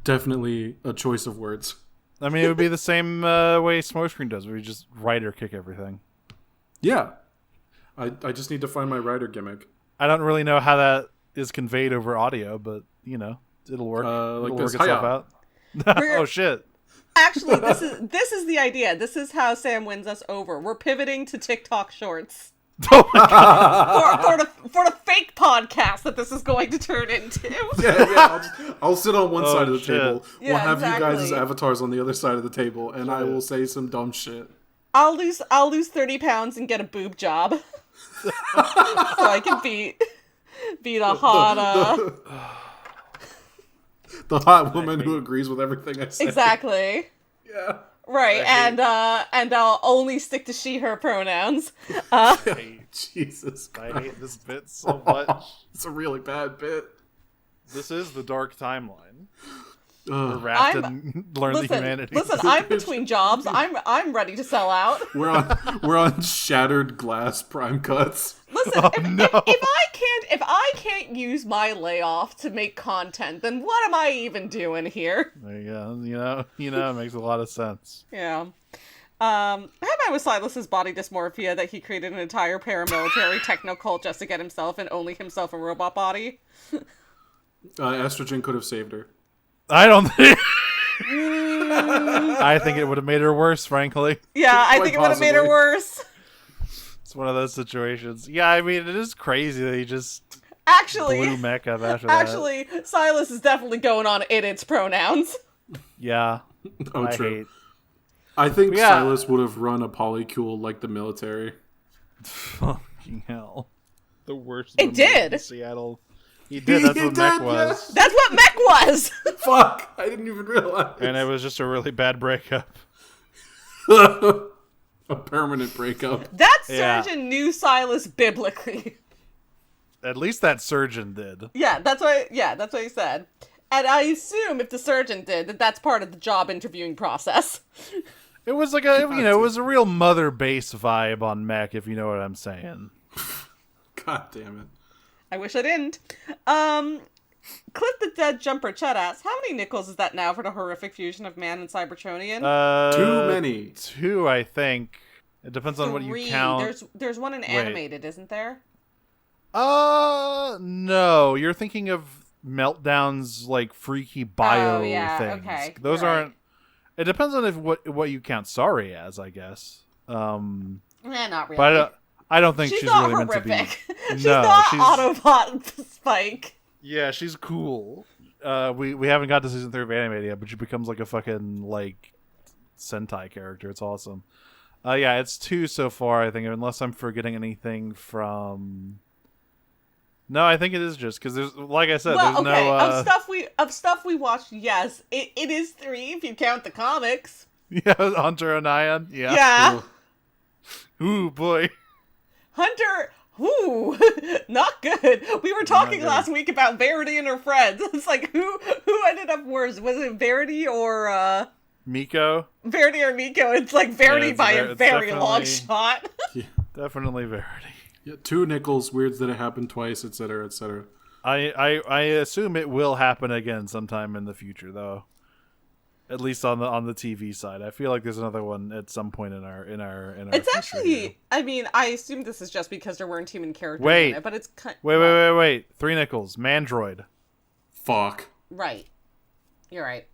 definitely a choice of words. I mean, it would be the same way Smokescreen does, where you just writer kick everything. Yeah. I just need to find my writer gimmick. I don't really know how that is conveyed over audio, but, it'll work. It'll work itself out. Oh, shit. Actually, this is the idea. This is how Sam wins us over. We're pivoting to TikTok Shorts. Oh my god! for the fake podcast that this is going to turn into. I'll sit on one side of the table. Yeah, we'll have you guys as avatars on the other side of the table, and I will say some dumb shit. I'll lose 30 pounds and get a boob job, so I can be the hot the hot woman who agrees with everything I say. Exactly. Yeah. Right, and I'll only stick to she/her pronouns. Jesus Christ. I hate this bit so much. It's a really bad bit. This is the dark timeline. Where Raph didn't learn the humanities. Listen, I'm between jobs. I'm ready to sell out. We're on shattered glass prime cuts. Listen, if I can't use my layoff to make content, then what am I even doing here? There you go. It makes a lot of sense. Yeah. How about with Silas's body dysmorphia that he created an entire paramilitary techno cult just to get himself and only himself a robot body? Estrogen could have saved her. I don't think. I think it would have made her worse, frankly. Yeah, I think it would have made her worse. It's one of those situations. Yeah, I mean, it is crazy that he just blew mech up after that. Actually, Silas is definitely going on its pronouns. Yeah. True. I think Silas would have run a polycule like the military. Fucking hell. The worst. It did. In Seattle. He did. That's what mech was. Yeah. That's what mech was. Fuck. I didn't even realize. And it was just a really bad breakup. A permanent breakup. That surgeon knew Silas biblically. At least that surgeon did. Yeah, that's what he said. And I assume if the surgeon did, that's part of the job interviewing process. It was like it was a real Mother Base vibe on Mech, if you know what I'm saying. God damn it. I wish I didn't. Cliff the Dead Jumper Chet asks, how many nickels is that now for the horrific fusion of man and Cybertronian? Too many. 2, I think. It depends on what you count. There's one in animated, isn't there? No. You're thinking of Meltdown's like freaky bio things. Okay. Those You're aren't. right. It depends on what you count Sorry as, I guess. Not really. But I don't think she's not really horrific. meant to be. She's not Autobot Spike. Yeah, she's cool. We haven't got to season 3 of animated yet, but she becomes like a fucking like Sentai character. It's awesome. Yeah, it's 2 so far, I think, unless I'm forgetting anything from. No, I think it is just because there's, like I said, there's no of stuff we watched. Yes, it is 3 if you count the comics. Yeah, Hunter and Ion. Yeah. Yeah. Ooh boy. Hunter. Ooh, not good. We were talking last week about Verity and her friends. It's like who ended up worse? Was it Verity or Miko? Verity or Miko? It's like Verity by a very long shot. Yeah. Definitely Verity. Yeah, 2 nickels, weird that it happened twice, etc., etc. I assume it will happen again sometime in the future, though. At least on the TV side, I feel like there's another one at some point in our. It's actually. Here. I mean, I assume this is just because there weren't human characters in it, but it's wait. 3 nickels. Mandroid. Fuck. Right. You're right.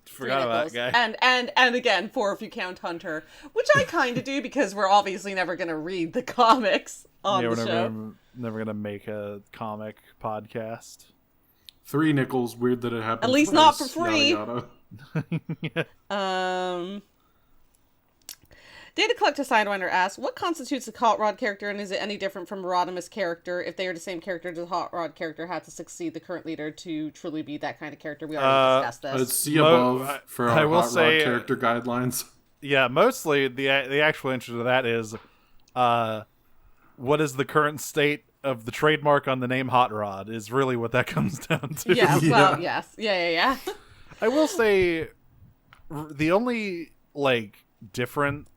Forgot about that guy. And again, 4 if you count Hunter, which I kind of do because we're obviously never gonna read the comics on the show. Never gonna make a comic podcast. 3 nickels, weird that it happened. At least twice, not for free. Yada, yada. Data Collector Sidewinder asks, what constitutes a Hot Rod character, and is it any different from a Rodimus character? If they are the same character, does Hot Rod character have to succeed the current leader to truly be that kind of character? We already discussed this. See above for our Hot Rod character guidelines. Yeah, mostly the actual answer to that is, what is the current state of the trademark on the name Hot Rod is really what that comes down to. Yeah, well, yes. Yeah. I will say the only like different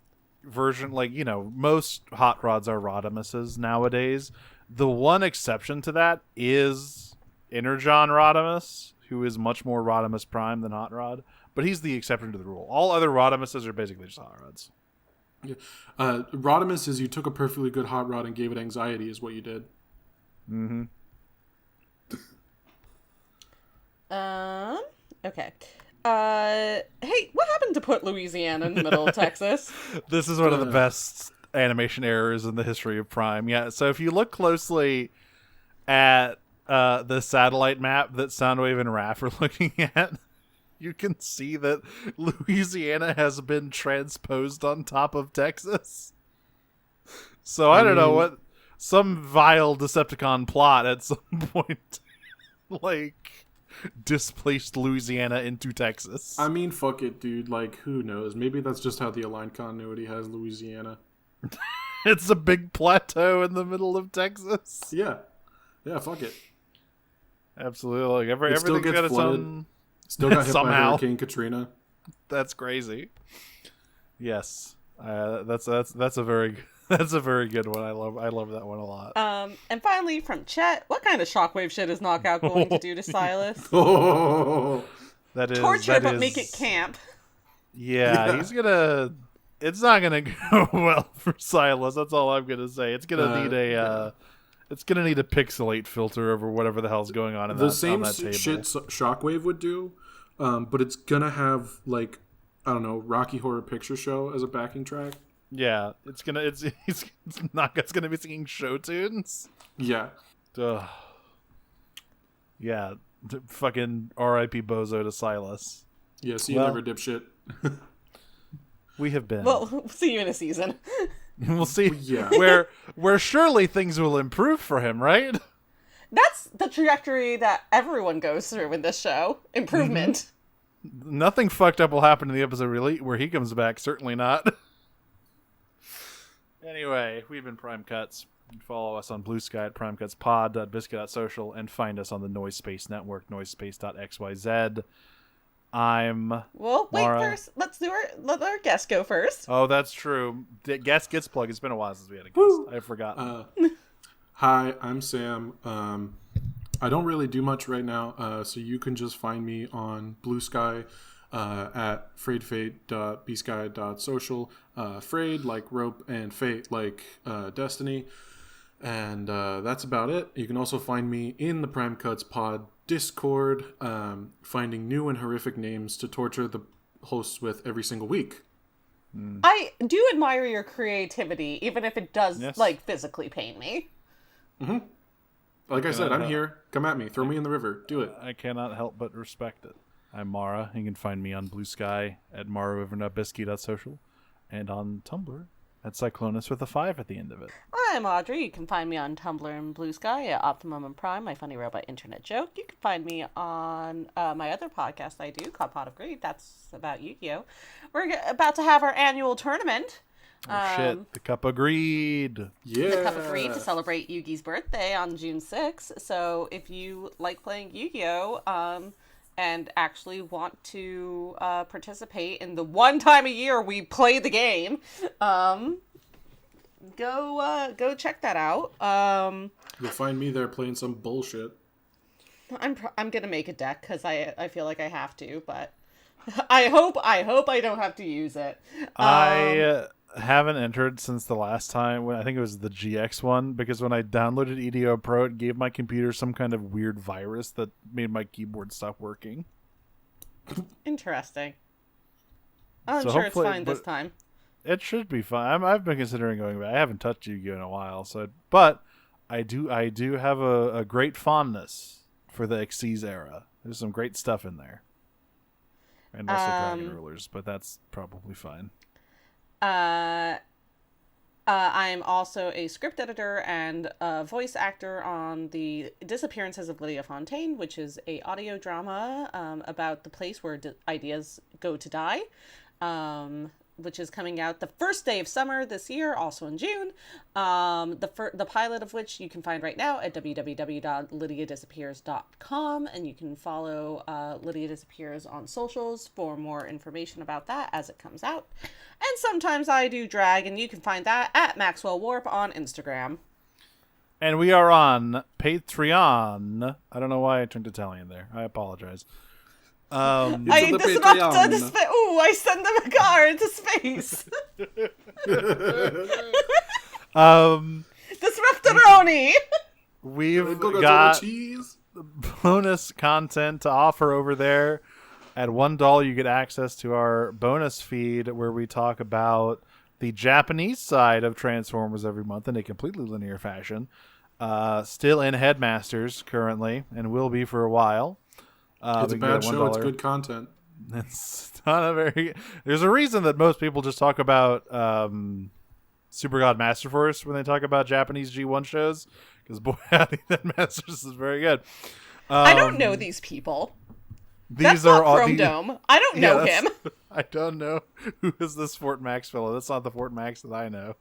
version, like, you know, most Hot Rods are Rodimuses nowadays. The one exception to that is Energon Rodimus, who is much more Rodimus Prime than Hot Rod, but he's the exception to the rule. All other Rodimuses are basically just Hot Rods. Yeah. Rodimus is you took a perfectly good Hot Rod and gave it anxiety is what you did. Mm-hmm. Okay. Hey, what happened to put Louisiana in the middle of Texas? This is one of the best animation errors in the history of Prime. Yeah, so if you look closely at the satellite map that Soundwave and Raph are looking at, you can see that Louisiana has been transposed on top of Texas. So I don't know what, some vile Decepticon plot at some point, like, displaced Louisiana into Texas. I mean, fuck it, dude. Like, who knows? Maybe that's just how the aligned continuity has Louisiana. It's a big plateau in the middle of Texas. Yeah, fuck it. Absolutely. Like everything's got its own. Still got hit somehow by Hurricane Katrina. That's crazy. Yes, that's a very good one. I love that one a lot. And finally from Chet, what kind of shockwave shit is Knockout going to do to Silas? That is torture, but make it camp. Yeah, he's gonna. It's not gonna go well for Silas. That's all I'm gonna say. It's gonna need a. It's gonna need a pixelate filter over whatever the hell's going on in the that same on that table. shit Shockwave would do, but it's gonna have like, I don't know, Rocky Horror Picture Show as a backing track. Yeah, it's gonna be singing show tunes. Yeah. Ugh. Yeah, fucking R.I.P. Bozo to Silas. Yeah, see you never, dipshit. We have been. Well, we'll see you in a season. We'll see. Yeah. Where surely things will improve for him, right? That's the trajectory that everyone goes through in this show. Improvement. Mm-hmm. Nothing fucked up will happen in the episode where he comes back. Certainly not. Anyway, we've been Prime Cuts. You can follow us on Blue Sky at primecutspod.biscuit.social and find us on the Noise Space Network, noisespace.xyz. I'm Well, wait Mara. first. Let our guest go first. Oh, that's true. Guest gets plugged. It's been a while since we had a guest. I forgot. Hi, I'm Sam. I don't really do much right now, so you can just find me on Blue Sky at freydfate.bsky.social. Frayed like rope and fate like destiny. And that's about it. You can also find me in the Prime Cuts Pod Discord, finding new and horrific names to torture the hosts with every single week. I do admire your creativity, even if it does Yes. physically pain me. Like I said, I'm here. Come at me. Throw me in the river. Do it. I cannot help but respect it. I'm Mara. You can find me on Blue Sky at marawiver.bisky.social and on Tumblr at Cyclonus with a 5 at the end of it. I'm Audrey. You can find me on Tumblr and Blue Sky at Optimum and Prime, my funny robot internet joke. You can find me on my other podcast I do called Pot of Greed. That's about Yu-Gi-Oh! We're about to have our annual tournament. Oh, shit. The Cup of Greed. Yeah. The Cup of Greed to celebrate Yugi's birthday on June 6th. So if you like playing Yu-Gi-Oh! And actually want to participate in the one time a year we play the game, go check that out. You'll find me there playing some bullshit. I'm gonna make a deck because I feel like I have to, but I hope I don't have to use it. I haven't entered since the last time when I think it was the GX one, because when I downloaded EDO Pro, it gave my computer some kind of weird virus that made my keyboard stop working. Interesting. I'm So sure it's hopefully- fine this but- time. It should be fine. I've been considering going back. I haven't touched Yu-Gi-Oh in a while, but I do have a great fondness for the Xyz era. There's some great stuff in there, and also Dragon Rulers, but that's probably fine. I'm also a script editor and a voice actor on The Disappearances of Lydia Fontaine, which is a audio drama about the place where ideas go to die, which is coming out the first day of summer this year, also in June. The pilot of which you can find right now at www.lydiadisappears.com, and you can follow Lydia Disappears on socials for more information about that as it comes out. And sometimes I do drag, and you can find that at Maxwell Warp on Instagram. And we are on Patreon. I don't know why I turned Italian there. I apologize. I the disrupted Patreon. the space. Ooh, I send them a car into space. Disruptoroni. We've Go got cheese. bonus content to offer over there. At $1, you get access to our bonus feed where we talk about the Japanese side of Transformers every month in a completely linear fashion. Still in Headmasters currently, and will be for a while. It's a we can get bad show. It's $1. good content. It's not a very. There's a reason that most people just talk about Super God Master Force when they talk about Japanese G1 shows, because boy, howdy, that Masters is very good. I don't know these people. These That's are not all Chrome these- Dome. I don't know him. I don't know who is this Fort Max fellow. That's not the Fort Max that I know.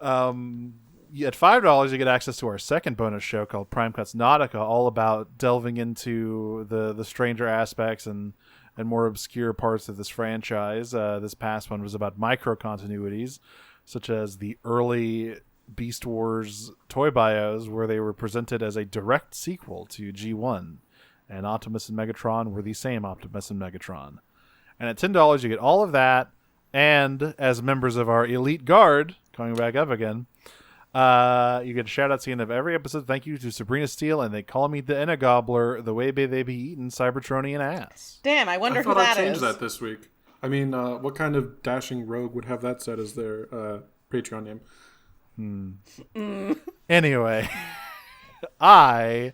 At $5, you get access to our second bonus show called Prime Cuts Nautica, all about delving into the stranger aspects and more obscure parts of this franchise. This past one was about micro continuities, such as the early Beast Wars toy bios, where they were presented as a direct sequel to G1, and Optimus and Megatron were the same Optimus and Megatron. And at $10, you get all of that, and as members of our elite guard, coming back up again, you get shout outs at the end of every episode. Thank you to Sabrina Steele, and they call me the Inna Gobbler, the way they be eating Cybertronian ass. Damn, I wonder I who thought I'd that change is. that this week. I mean, what kind of dashing rogue would have that set as their Patreon name? Anyway, I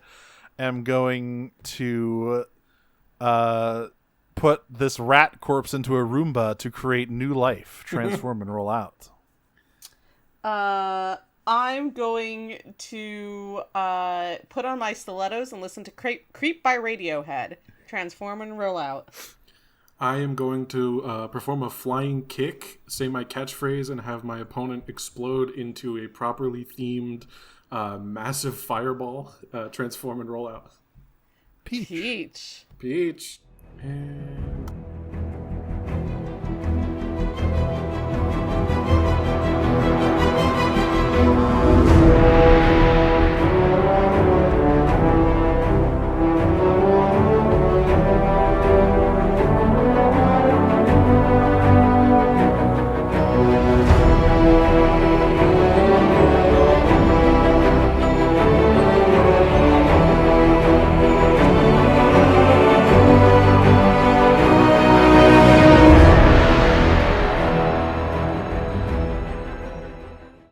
am going to put this rat corpse into a Roomba to create new life, transform and roll out. I'm going to put on my stilettos and listen to Creep by Radiohead. Transform and roll out. I am going to perform a flying kick, say my catchphrase, and have my opponent explode into a properly themed massive fireball. Transform and roll out. Peach. Peach. Peach. And